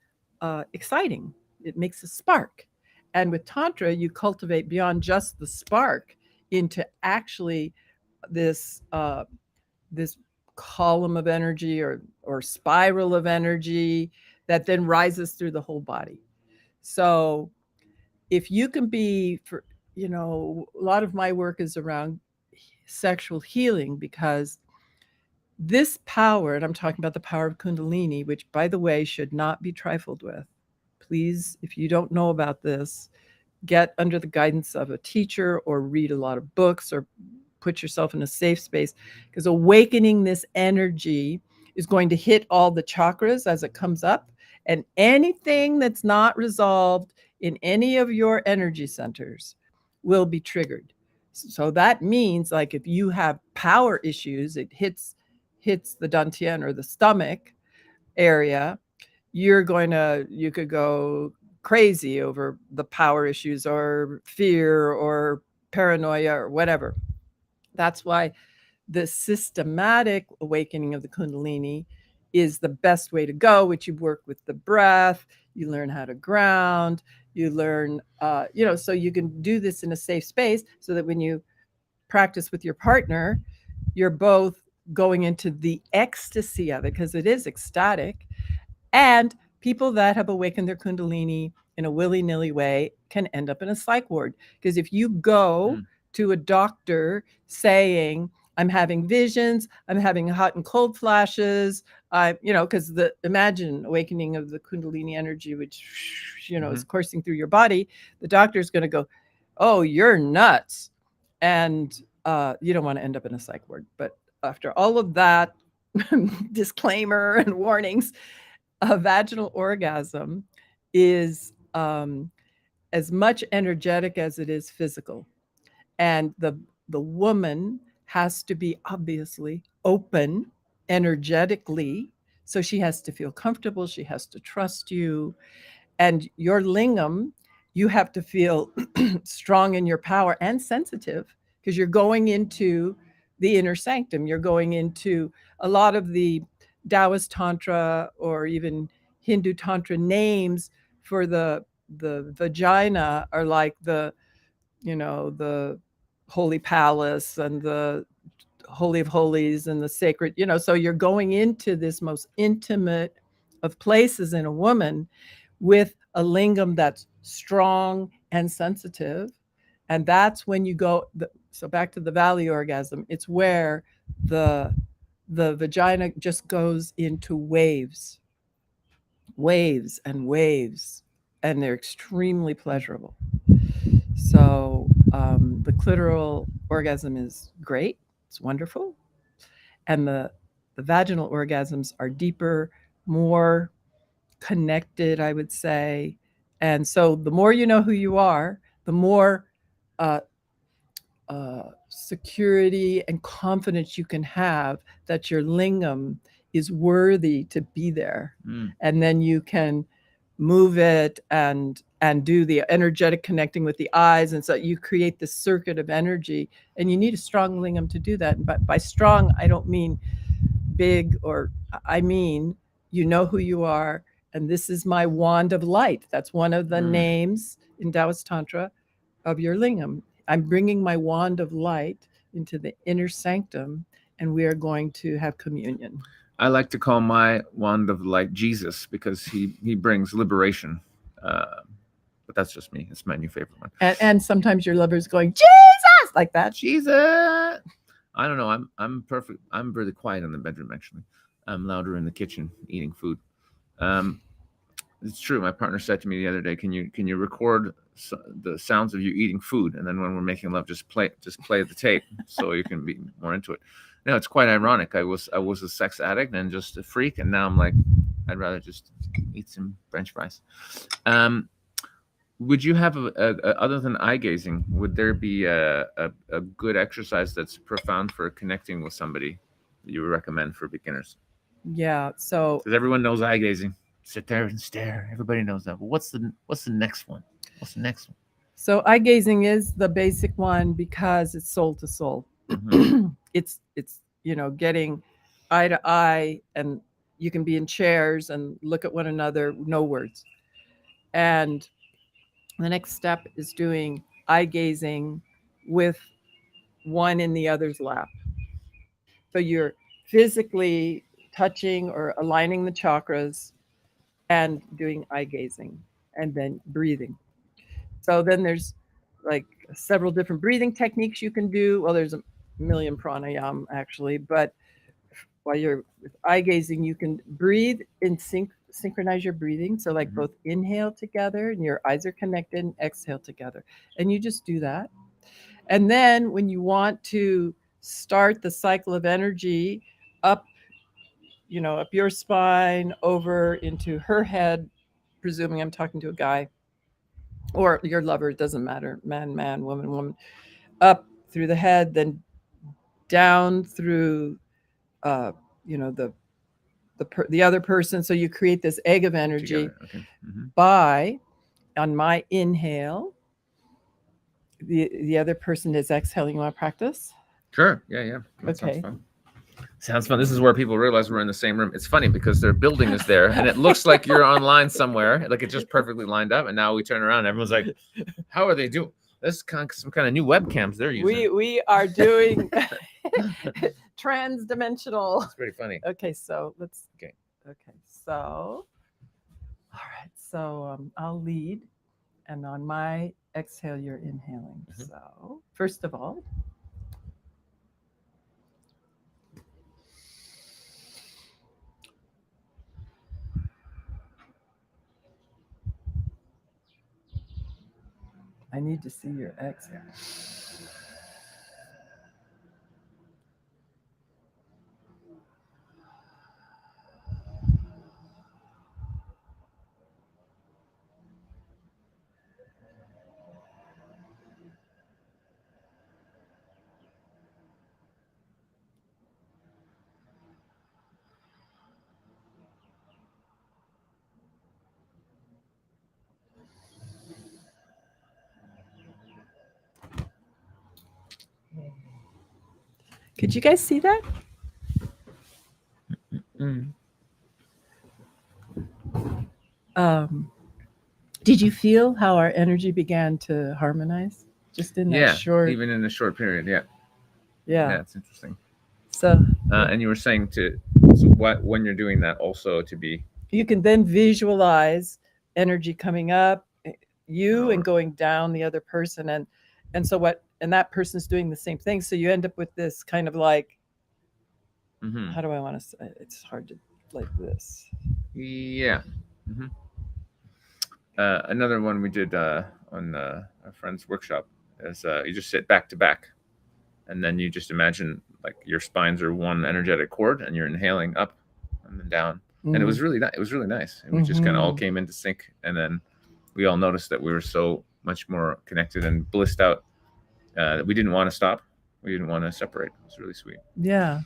exciting. It makes a spark. And with Tantra, you cultivate beyond just the spark into actually this column of energy or spiral of energy that then rises through the whole body. So if you can be, a lot of my work is around sexual healing, because this power, and I'm talking about the power of Kundalini, which, by the way, should not be trifled with. Please, if you don't know about this, get under the guidance of a teacher or read a lot of books or put yourself in a safe space, because awakening this energy is going to hit all the chakras as it comes up, and anything that's not resolved in any of your energy centers will be triggered. So that means, like, if you have power issues, it hits the dantian or the stomach area, you could go crazy over the power issues or fear or paranoia or whatever. That's why the systematic awakening of the Kundalini is the best way to go, which you work with the breath, you learn how to ground, you learn, so you can do this in a safe space, so that when you practice with your partner, you're both going into the ecstasy of it, because it is ecstatic. And people that have awakened their Kundalini in a willy-nilly way can end up in a psych ward. Because if you go to a doctor saying, I'm having visions, I'm having hot and cold flashes, because imagine awakening of the Kundalini energy, which, is coursing through your body, the doctor's going to go, oh, you're nuts. And You don't want to end up in a psych ward. But after all of that disclaimer and warnings, a vaginal orgasm is as much energetic as it is physical. And the woman has to be obviously open energetically. So she has to feel comfortable. She has to trust you. And your lingam, you have to feel strong in your power and sensitive because you're going into the inner sanctum. You're going into a lot of the Taoist Tantra or even Hindu Tantra names for the vagina are like the holy palace and the holy of holies and the sacred, so you're going into this most intimate of places in a woman with a lingam that's strong and sensitive. And that's when you go, so back to the valley orgasm, it's where the vagina just goes into waves and waves, and they're extremely pleasurable. So the clitoral orgasm is great. It's wonderful. And the vaginal orgasms are deeper, more connected, I would say. And so the more you know who you are, the more uh, security and confidence you can have that your lingam is worthy to be there. And then you can move it and do the energetic connecting with the eyes, and so you create this circuit of energy, and you need a strong lingam to do that. But by strong, I don't mean big, or I mean you know who you are, and this is my wand of light. That's one of the names in Taoist Tantra of your lingam. I'm bringing my wand of light into the inner sanctum, and we are going to have communion. I like to call my wand of light Jesus because he brings liberation. But that's just me. It's my new favorite one. And sometimes your lover's going, Jesus, like that. Jesus. I don't know. I'm perfect. I'm really quiet in the bedroom, actually. I'm louder in the kitchen eating food. It's true. My partner said to me the other day, "Can you record the sounds of you eating food, and then when we're making love, just play the tape so you can be more into it." No, it's quite ironic. I was a sex addict and just a freak, and now I'm like, I'd rather just eat some French fries. Would you have other than eye gazing? Would there be a good exercise that's profound for connecting with somebody that you would recommend for beginners? Yeah. So because everyone knows eye gazing. Sit there and stare. Everybody knows that. But what's the next one? What's the next one? So eye gazing is the basic one because it's soul to soul. It's getting eye to eye, and you can be in chairs and look at one another, no words. And the next step is doing eye gazing with one in the other's lap. So you're physically touching or aligning the chakras and doing eye gazing and then breathing. So then there's like several different breathing techniques you can do. Well, there's a million pranayam actually, but while you're with eye gazing, you can breathe in synchronize your breathing. So like both inhale together and your eyes are connected, and exhale together. And you just do that. And then when you want to start the cycle of energy up, up your spine, over into her head, presuming I'm talking to a guy, or your lover, it doesn't matter, man, woman, up through the head, then down through, the other person. So you create this egg of energy. Okay. By, on my inhale, the other person is exhaling. You want to practice? Sure. Yeah. That Okay. sounds fun. Sounds fun. This is where people realize we're in the same room. It's funny because their building is there, and it looks like you're online somewhere, like it's just perfectly lined up. And now we turn around, and everyone's like, "How are they doing?" This is some kind of new webcams they're using. We are doing trans-dimensional. It's pretty funny. Okay, so let's. Okay. So, all right. So I'll lead, and on my exhale, you're inhaling. So first of all. I need to see your exhale. Could you guys see that? Mm. Did you feel how our energy began to harmonize just in that Yeah, short? even in a short period. Yeah, Yeah. it's interesting. So And you were saying when you're doing that, also to be you can then visualize energy coming up, you and going down the other person, and so what? And that person's doing the same thing. So you end up with this kind of like, mhm. how do I want to say? It's hard to like this. Yeah. Mhm. Another one we did on a friend's workshop is you just sit back to back, and then you just imagine like your spines are one energetic cord, and you're inhaling up and then down, and it was really it was really nice. And we just kind of all came into sync, and then we all noticed that we were so much more connected and blissed out that we didn't want to stop. We didn't want to separate. It was really sweet. Yeah.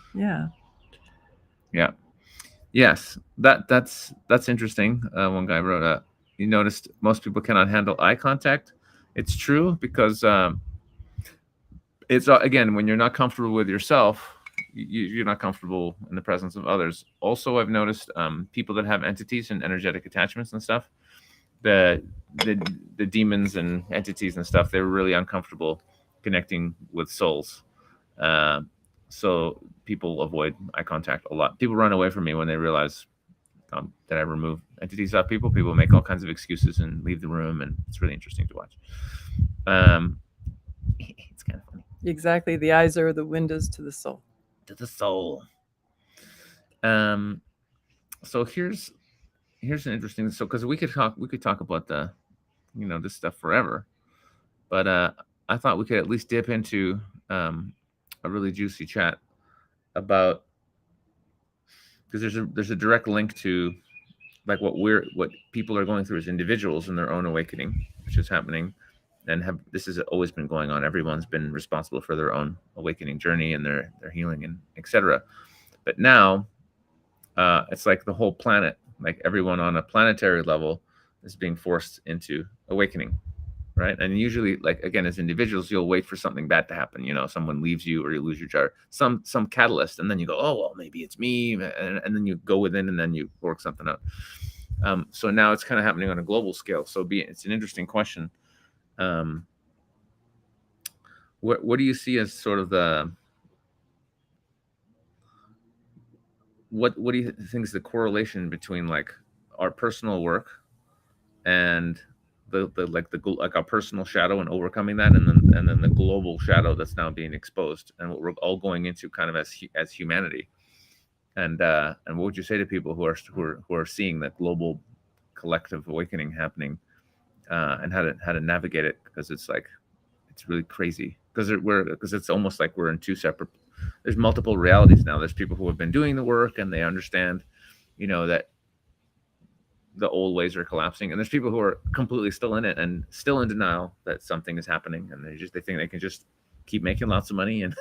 Yes, that's interesting. One guy wrote, "You noticed most people cannot handle eye contact." It's true because it's again when you're not comfortable with yourself, you're not comfortable in the presence of others. Also, I've noticed people that have entities and energetic attachments and stuff, the the demons and entities and stuff, they're really uncomfortable connecting with souls. So people avoid eye contact a lot. People run away from me when they realize that I remove entities off people. People make all kinds of excuses and leave the room, and it's really interesting to watch. It's kind of funny. Exactly. The eyes are the windows to the soul. To the soul. So here's an interesting. So because we could talk about this stuff forever, but I thought we could at least dip into a really juicy chat about, because there's a direct link to like what people are going through as individuals in their own awakening, which is happening, and this has always been going on. Everyone's been responsible for their own awakening journey and their healing and etc. But now it's like the whole planet, like everyone on a planetary level is being forced into awakening, right? And usually, like again, as individuals, you'll wait for something bad to happen. Someone leaves you, or you lose your job, some catalyst, and then you go, oh well, maybe it's me, and then you go within, and then you work something out. So now it's kind of happening on a global scale. So it's an interesting question. What do you see as sort of what do you think is the correlation between like our personal work and like our personal shadow and overcoming that, and then the global shadow that's now being exposed, and what we're all going into kind of as humanity? And what would you say to people who are seeing that global collective awakening happening, and how to navigate it? Because it's really crazy, because it's almost like we're in two separate. There's multiple realities now. There's people who have been doing the work and they understand, that the old ways are collapsing, and there's people who are completely still in it and still in denial that something is happening, and they think they can just keep making lots of money and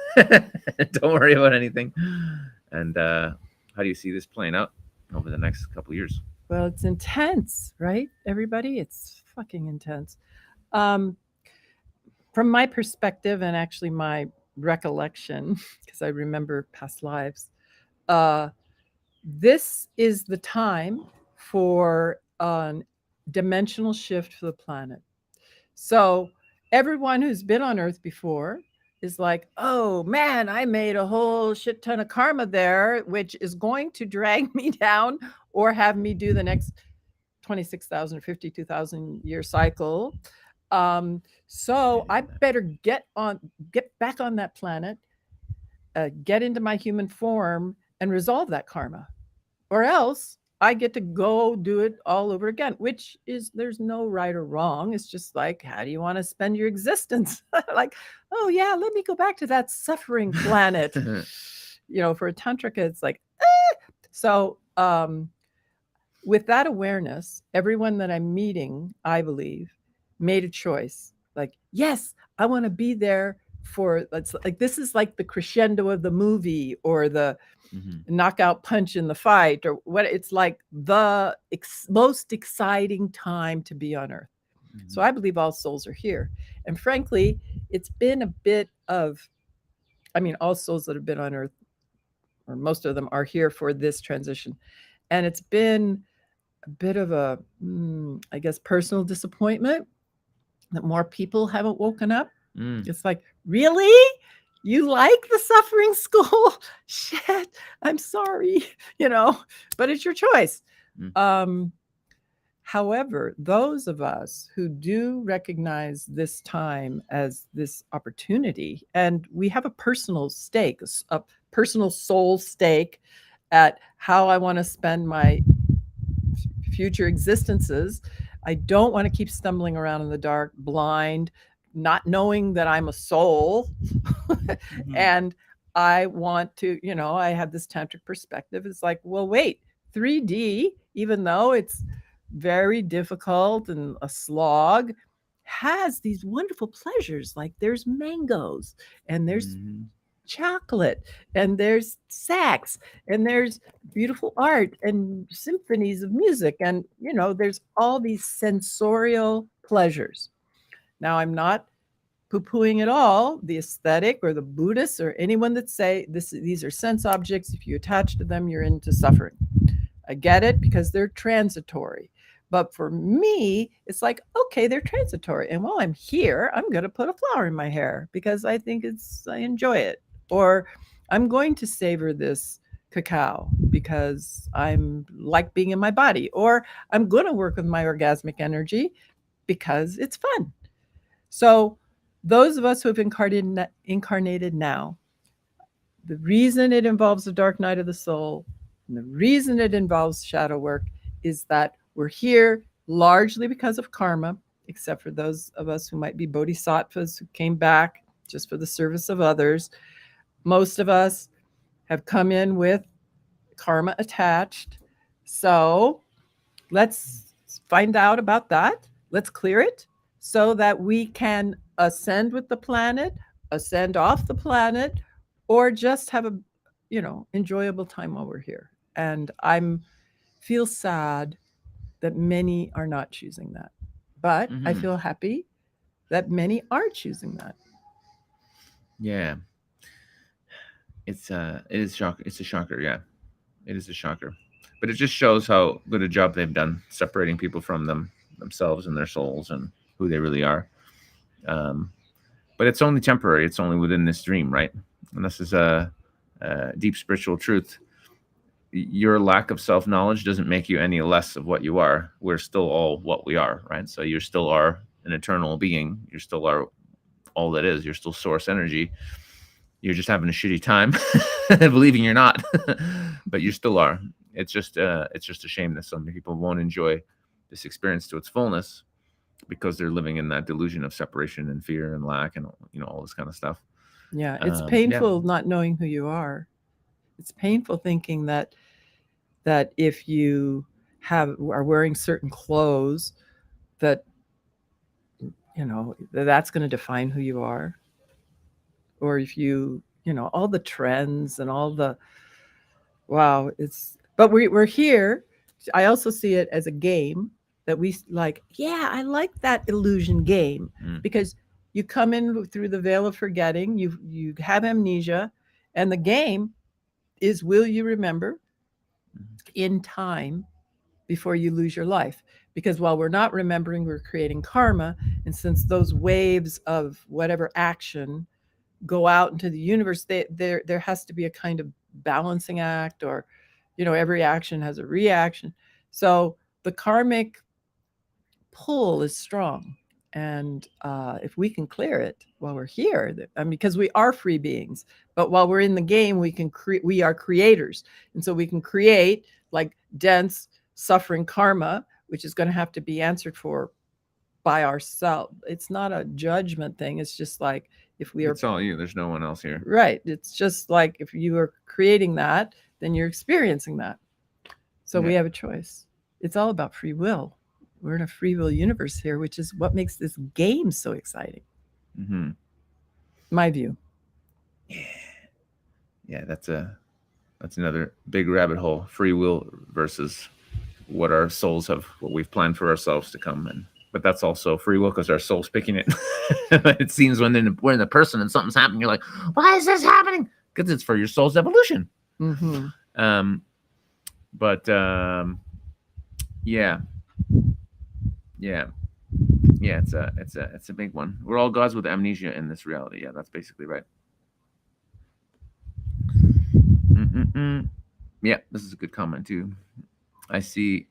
don't worry about anything. And how do you see this playing out over the next couple of years? Well, it's intense, right? Everybody, it's fucking intense. From my perspective, and actually my recollection, because I remember past lives, this is the time for a dimensional shift for the planet. So everyone who's been on Earth before is like, oh man, I made a whole shit ton of karma there, which is going to drag me down or have me do the next 26,000 or 52,000 year cycle. So I better get back on that planet, get into my human form and resolve that karma, or else I get to go do it all over again, which is, there's no right or wrong. It's just like, how do you want to spend your existence? Like, oh yeah, let me go back to that suffering planet. For a tantrika, it's like, so with that awareness, everyone that I'm meeting, I believe, made a choice. Like, yes, I want to be there for, let's like, this is like the crescendo of the movie, or the knockout punch in the fight, or what. It's like the most exciting time to be on Earth. So I believe all souls are here. And frankly, it's been a bit of I mean, all souls that have been on Earth, or most of them, are here for this transition. And it's been a bit of a, I guess, personal disappointment that more people haven't woken up. It's like, really? You like the suffering school? Shit, I'm sorry, but it's your choice. However, those of us who do recognize this time as this opportunity, and we have a personal stake, a personal soul stake at how I want to spend my future existences. I don't want to keep stumbling around in the dark, blind, not knowing that I'm a soul. And I want to, I have this tantric perspective. It's like, well, wait, 3D, even though it's very difficult and a slog, has these wonderful pleasures. Like there's mangoes and there's chocolate and there's sex and there's beautiful art and symphonies of music, and there's all these sensorial pleasures. Now, I'm not poo-pooing at all the aesthetic or the Buddhists or anyone that say these are sense objects. If you attach to them, you're into suffering. I get it, because they're transitory. But for me, it's like, okay, they're transitory. And while I'm here, I'm going to put a flower in my hair because I think I enjoy it. Or I'm going to savor this cacao because I'm like being in my body. Or I'm going to work with my orgasmic energy because it's fun. So those of us who have incarnated now, the reason it involves the dark night of the soul, and the reason it involves shadow work, is that we're here largely because of karma, except for those of us who might be bodhisattvas who came back just for the service of others. Most of us have come in with karma attached. So let's find out about that. Let's clear it so that we can ascend with the planet, ascend off the planet, or just have a, enjoyable time while we're here. And I'm feel sad that many are not choosing that. But I feel happy that many are choosing that. Yeah. It is shocker. It's a shocker. Yeah, it is a shocker. But it just shows how good a job they've done separating people from themselves and their souls and who they really are. But it's only temporary. It's only within this dream, right? And this is a deep spiritual truth. Your lack of self-knowledge doesn't make you any less of what you are. We're still all what we are, right? So you still are an eternal being. You still are all that is. You're still source energy. You're just having a shitty time believing you're not, but you still are. It's just a shame that so many people won't enjoy this experience to its fullness because they're living in that delusion of separation and fear and lack and all this kind of stuff. Yeah, it's painful not knowing who you are. It's painful thinking that if you are wearing certain clothes, that that's going to define who you are. Or if you all the trends and all the but we're here. I also see it as a game that we like. Yeah, I like that illusion game because you come in through the veil of forgetting. You have amnesia, and the game is, will you remember in time before you lose your life? Because while we're not remembering, we're creating karma. And since those waves of whatever action go out into the universe, there has to be a kind of balancing act, or every action has a reaction. So the karmic pull is strong. And if we can clear it while we're here, because we are free beings, but while we're in the game, we are creators. And so we can create like dense suffering karma, which is going to have to be answered for by ourselves. It's not a judgment thing. It's just like, if we are, it's all you, there's no one else here. Right. It's just like, if you are creating that, then you're experiencing that. So we have a choice. It's all about free will. We're in a free will universe here, which is what makes this game so exciting. My view. Yeah, that's another big rabbit hole. Free will versus what our souls have, what we've planned for ourselves to come, and but that's also free will because our soul's picking it. It seems we're in the person and something's happening, you're like, why is this happening? Because it's for your soul's evolution. Mm-hmm. But yeah, it's a big one. We're all gods with amnesia in this reality. Yeah, that's basically right. Mm-mm-mm. Yeah, this is a good comment too. I see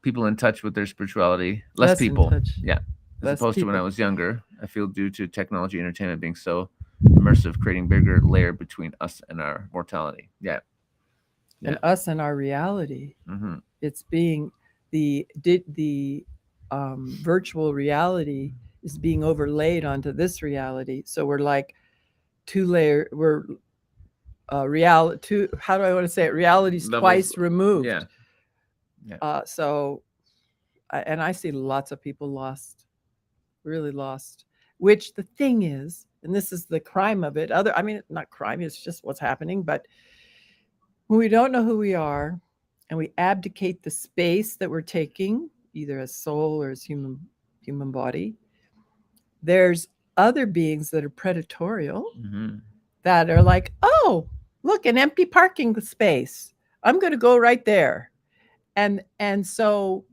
people in touch with their spirituality. Less Less in people. touch. Yeah. As Less opposed to when I people. was younger, I feel due to technology entertainment being so immersive, creating bigger layer between us and our mortality. Yeah. And us and our reality. Mm-hmm. It's being the virtual reality is being overlaid onto this reality. So we're like we're reality two, how do I want to say it? Reality's Levels, twice removed. Yeah. So and I see lots of people lost, really lost, which the thing is, and this is the crime of it, I mean, not crime, it's just what's happening, but when we don't know who we are and we abdicate the space that we're taking, either as soul or as human body, there's other beings that are predatory, that are like, oh, look, an empty parking space, I'm going to go right there. And so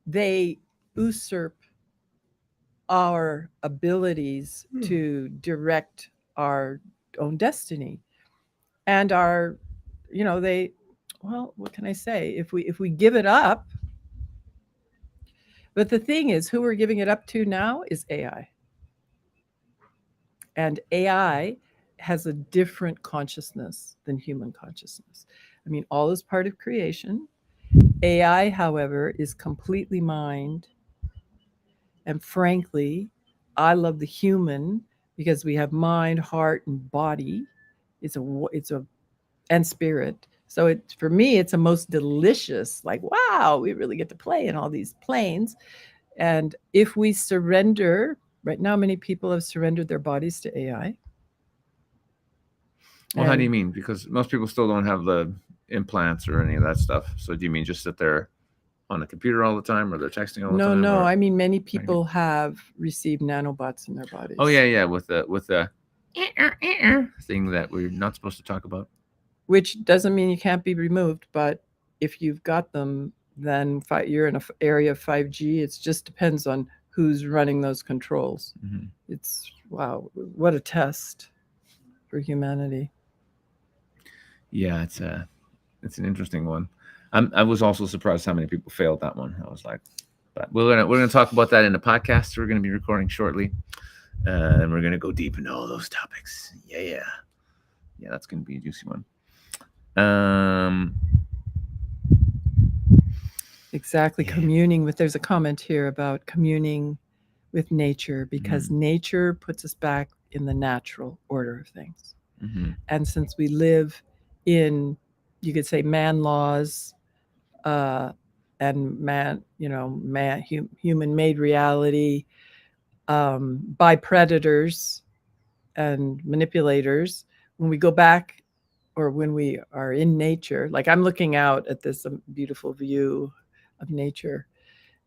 they usurp our abilities to direct our own destiny. And our, well, what can I say? If we give it up, but the thing is, who we're giving it up to now is AI. And AI has a different consciousness than human consciousness. I mean, all is part of creation. AI, however, is completely mind. And frankly, I love the human because we have mind, heart, and body. It's a and spirit. So for me, it's a most delicious, like, wow, we really get to play in all these planes. And if we surrender, right now, many people have surrendered their bodies to AI. Well, how do you mean? Because most people still don't have the implants or any of that stuff. So do you mean just that they're on a computer all the time, or they're texting all the time? No. I mean, many people have received nanobots in their bodies. Oh yeah, with the thing that we're not supposed to talk about. Which doesn't mean you can't be removed, but if you've got them, then you're in an area of 5G. It just depends on who's running those controls. Mm-hmm. It's, wow, what a test for humanity. Yeah, it's an interesting one. I was also surprised how many people failed that one. I was like, but we're gonna talk about that in the podcast we're gonna be recording shortly, and we're gonna go deep into all those topics. Yeah, that's gonna be a juicy one. Exactly. Yeah. Communing with, there's a comment here about communing with nature, because nature puts us back in the natural order of things. And since we live in, you could say, man laws, and human-made reality, by predators and manipulators, when we go back, or when we are in nature, like I'm looking out at this beautiful view of nature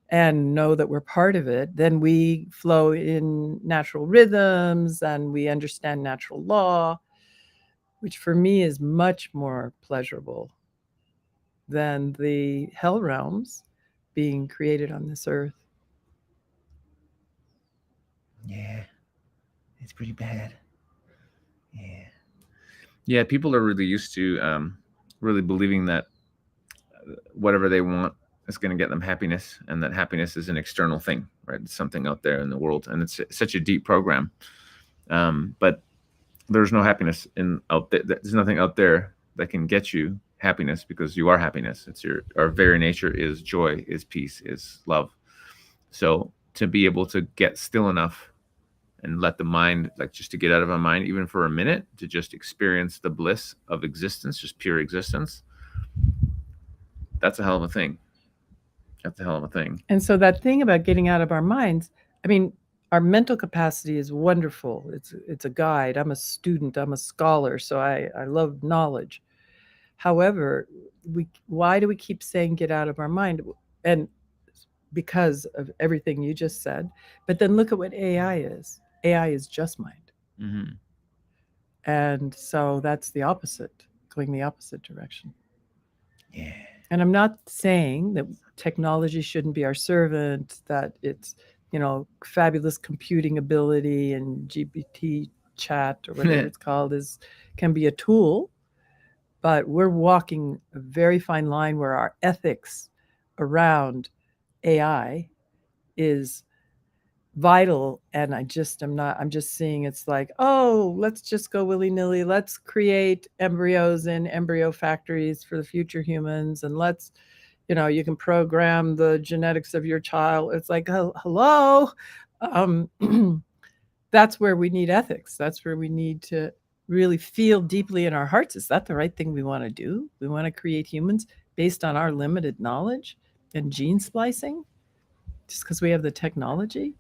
and know that we're part of it, then we flow in natural rhythms and we understand natural law, which for me is much more pleasurable than the hell realms being created on this earth. Yeah, it's pretty bad. Yeah, people are really used to really believing that whatever they want is going to get them happiness, and that happiness is an external thing, right? It's something out there in the world, and it's such a deep program. But there's no happiness out there. There's nothing out there that can get you happiness, because you are happiness. It's our very nature is joy, is peace, is love. So to be able to get still enough and let the mind, like, just to get out of our mind, even for a minute, to just experience the bliss of existence, just pure existence, that's a hell of a thing. That's a hell of a thing. And so that thing about getting out of our minds, I mean, our mental capacity is wonderful. It's a guide. I'm a student. I'm a scholar. So I love knowledge. However, why do we keep saying get out of our mind? And because of everything you just said. But then look at what AI is. AI is just mind. Mm-hmm. And so that's the opposite, going the opposite direction. Yeah. And I'm not saying that technology shouldn't be our servant, that it's, fabulous computing ability and GPT chat or whatever it's called can be a tool, but we're walking a very fine line where our ethics around AI is vital. And I'm just seeing it's like, oh, let's just go willy-nilly, let's create embryos in embryo factories for the future humans, and let's, you can program the genetics of your child. It's like, oh, hello. um, that's where we need ethics. That's where we need to really feel deeply in our hearts, is that the right thing we want to do? We want to create humans based on our limited knowledge and gene splicing just because we have the technology.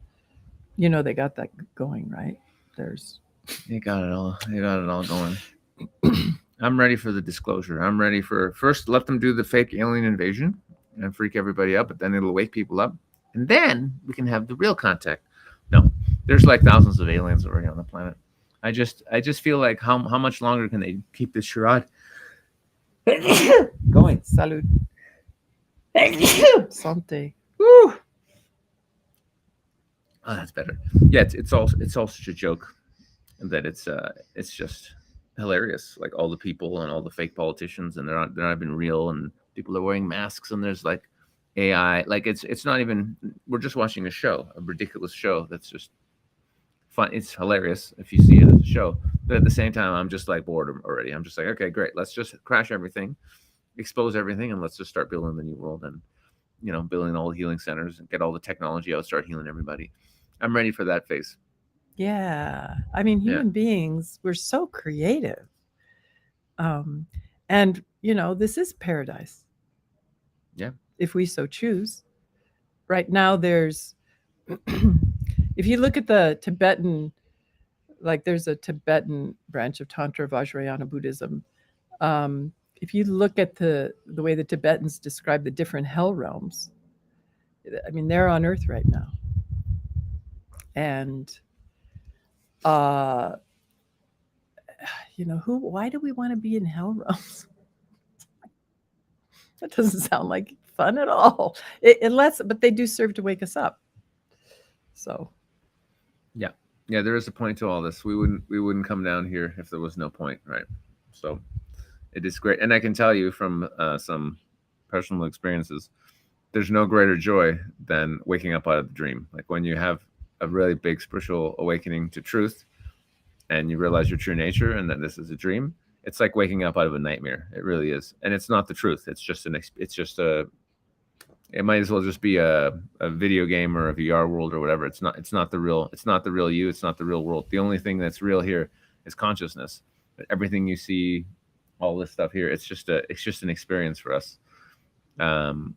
They got that going, right? They got it all. They got it all going. I'm ready for the disclosure. I'm ready for first let them do the fake alien invasion and freak everybody up, but then it'll wake people up, and then we can have the real contact. No, there's like thousands of aliens already on the planet. I just feel like how much longer can they keep this charade going? Salud. Sante. Woo. Oh, that's better. Yeah, it's all such a joke that it's just hilarious. Like all the people and all the fake politicians, and they're not even real, and people are wearing masks, and there's like AI. Like it's not even. We're just watching a ridiculous show that's just fun. It's hilarious if you see it as a show, but at the same time, I'm just like bored already. I'm just like, okay, great. Let's just crash everything, expose everything, and let's just start building the new world and building all the healing centers and get all the technology out, start healing everybody. I'm ready for that phase. Yeah. I mean, Yeah. human beings, we're so creative. And, this is paradise. Yeah. If we so choose. Right now, there's, if you look at the Tibetan, like there's a Tibetan branch of Tantra Vajrayana Buddhism. If you look at the way the Tibetans describe the different hell realms, I mean, they're on Earth right now. And why do we want to be in hell realms? That doesn't sound like fun at all. But they do serve to wake us up. So yeah, there is a point to all this. We wouldn't come down here if there was no point, right? So it is great, and I can tell you from some personal experiences, there's no greater joy than waking up out of the dream. Like when you have a really big spiritual awakening to truth, and you realize your true nature, and that this is a dream. It's like waking up out of a nightmare. It really is, and it's not the truth. It's just it might as well just be a video game or a VR world or whatever. It's not the real you. It's not the real world. The only thing that's real here is consciousness. But everything you see, all this stuff here, it's just an experience for us. And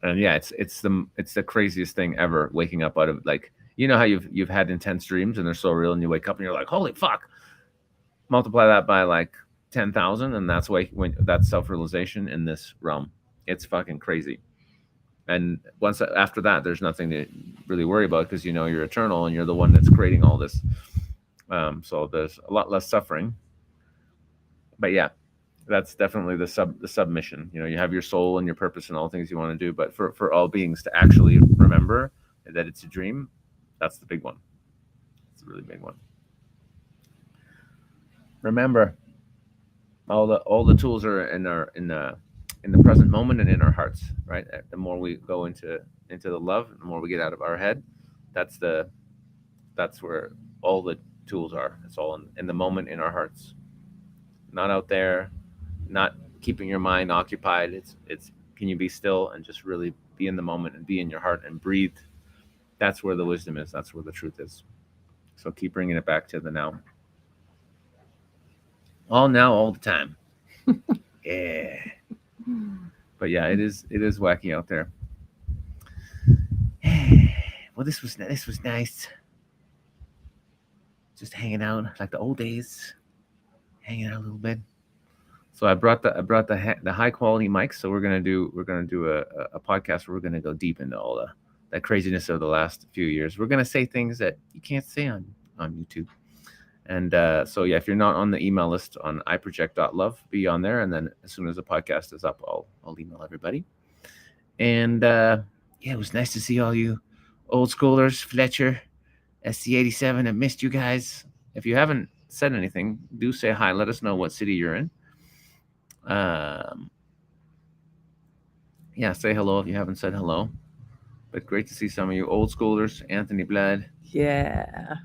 yeah, it's the craziest thing ever. Waking up out of, like, how you've had intense dreams and they're so real, and you wake up and you're like, holy fuck. Multiply that by like 10,000, and that's that's self-realization in this realm. It's fucking crazy. And once after that, there's nothing to really worry about, because you're eternal and you're the one that's creating all this. So there's a lot less suffering. But yeah, that's definitely the submission. You have your soul and your purpose and all things you want to do, but for all beings to actually remember that it's a dream, that's the big one. It's a really big one. Remember, all the tools are in the present moment and in our hearts, right? The more we go into the love, the more we get out of our head. That's where all the tools are. It's all in the moment, in our hearts, not out there, not keeping your mind occupied. It's can you be still and just really be in the moment and be in your heart and breathe? That's where the wisdom is. That's where the truth is. So keep bringing it back to the now. All now, all the time. Yeah. But yeah, it is wacky out there. Well, this was nice. Just hanging out like the old days. Hanging out a little bit. So I brought the high quality mics. So we're gonna do a podcast where we're gonna go deep into all that craziness of the last few years. We're gonna say things that you can't say on YouTube. And so yeah, if you're not on the email list on iproject.love, be on there. And then as soon as the podcast is up, I'll email everybody. And yeah, it was nice to see all you old schoolers, Fletcher, SC87. I missed you guys. If you haven't said anything, do say hi. Let us know what city you're in. Yeah, say hello if you haven't said hello. But great to see some of you old schoolers. Anthony Blad. Yeah.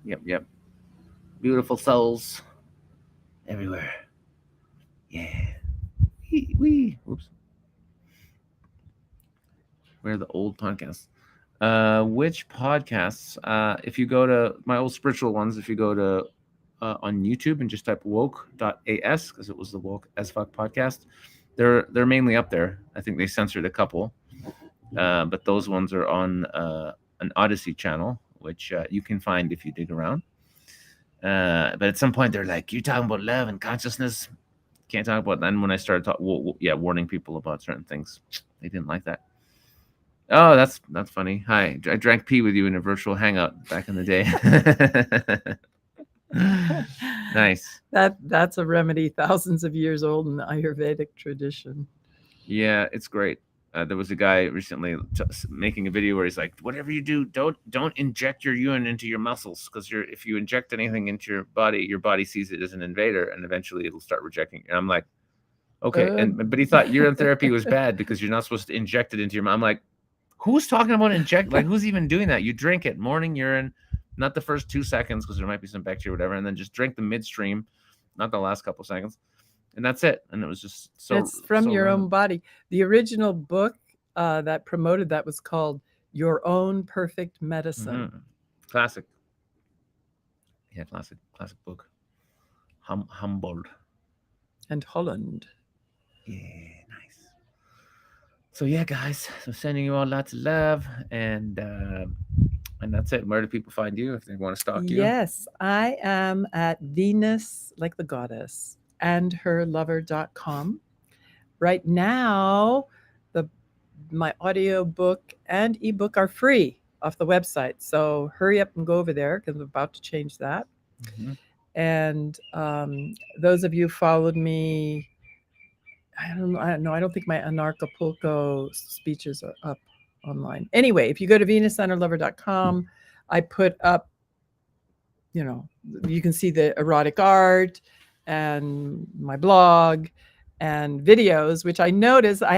Yep. Beautiful souls everywhere. Yeah. Wee. Oops. Where are the old podcasts? Which podcasts? If you go to my old spiritual ones, if you go to on YouTube and just type woke.as, because it was the Woke as Fuck podcast, they're mainly up there. I think they censored a couple, but those ones are on an Odyssey channel, which you can find if you dig around. But at some point they're like, "You're talking about love and consciousness. Can't talk about that." And when I started warning people about certain things, they didn't like that. Oh, that's funny. Hi, I drank pee with you in a virtual hangout back in the day. Nice. That's a remedy thousands of years old in the Ayurvedic tradition. Yeah, it's great. There was a guy recently making a video where he's like, "Whatever you do, don't inject your urine into your muscles, because if you inject anything into your body sees it as an invader, and eventually it'll start rejecting." And I'm like, okay, but he thought urine therapy was bad because you're not supposed to inject it into your mouth. I'm like, who's talking about inject? Like, who's even doing that? You drink it, morning urine, not the first 2 seconds because there might be some bacteria or whatever, and then just drink the midstream, not the last couple seconds. And that's it. And it was just so. It's from your own body. The original book that promoted that was called Your Own Perfect Medicine. Mm-hmm. Classic. Yeah, classic book. Humboldt. And Holland. Yeah, nice. So yeah, guys. So sending you all lots of love, and that's it. Where do people find you if they want to stalk you? Yes, I am at Venus, like the goddess, and herlover.com. Right now, my audio book and ebook are free off the website. So hurry up and go over there because I'm about to change that. Mm-hmm. And those of you who followed me, I don't think my Anarchapulco speeches are up online. Anyway, if you go to venusandherlover.com, I put up, you can see the erotic art and my blog and videos, which I notice I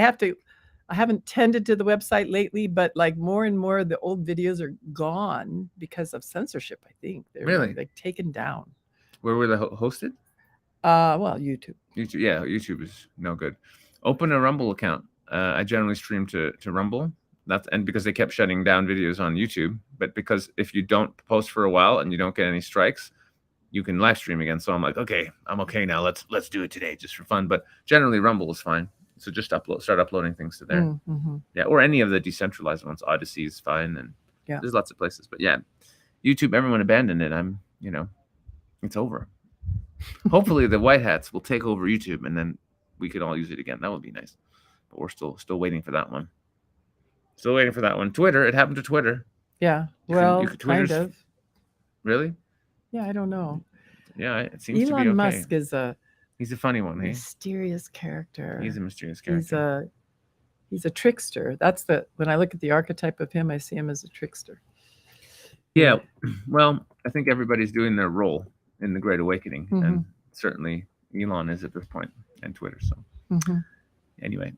haven't tended to the website lately, but like more and more the old videos are gone because of censorship. I think they're really like taken down. Where were they hosted? Well, YouTube. Yeah, YouTube is no good. Open a Rumble account. I generally stream to Rumble. And because they kept shutting down videos on YouTube, but because if you don't post for a while and you don't get any strikes, you can live stream again. So I'm like, okay, I'm okay now. Let's do it today just for fun. But generally Rumble is fine. So just start uploading things to there. Mm-hmm. Yeah, or any of the decentralized ones. Odyssey is fine, and there's lots of places. But yeah, YouTube, everyone abandoned it. It's over. Hopefully the white hats will take over YouTube, and then we could all use it again. That would be nice. But we're still waiting for that one. Still waiting for that one. Twitter, it happened to Twitter. Yeah, well, kind of. Really? Yeah, I don't know. Yeah, it seems to be okay. Elon Musk is he's a funny one, mysterious character. He's a mysterious character. He's a trickster. When I look at the archetype of him, I see him as a trickster. Yeah, well, I think everybody's doing their role in the Great Awakening, and certainly Elon is at this point, and Twitter. So anyway,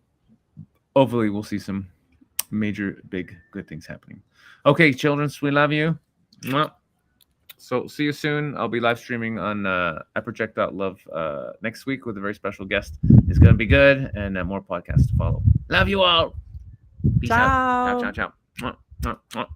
hopefully we'll see some major, big, good things happening. Okay, children, we love you. So see you soon. I'll be live streaming on iproject.love next week with a very special guest. It's going to be good, and more podcasts to follow. Love you all. Peace out. Ciao.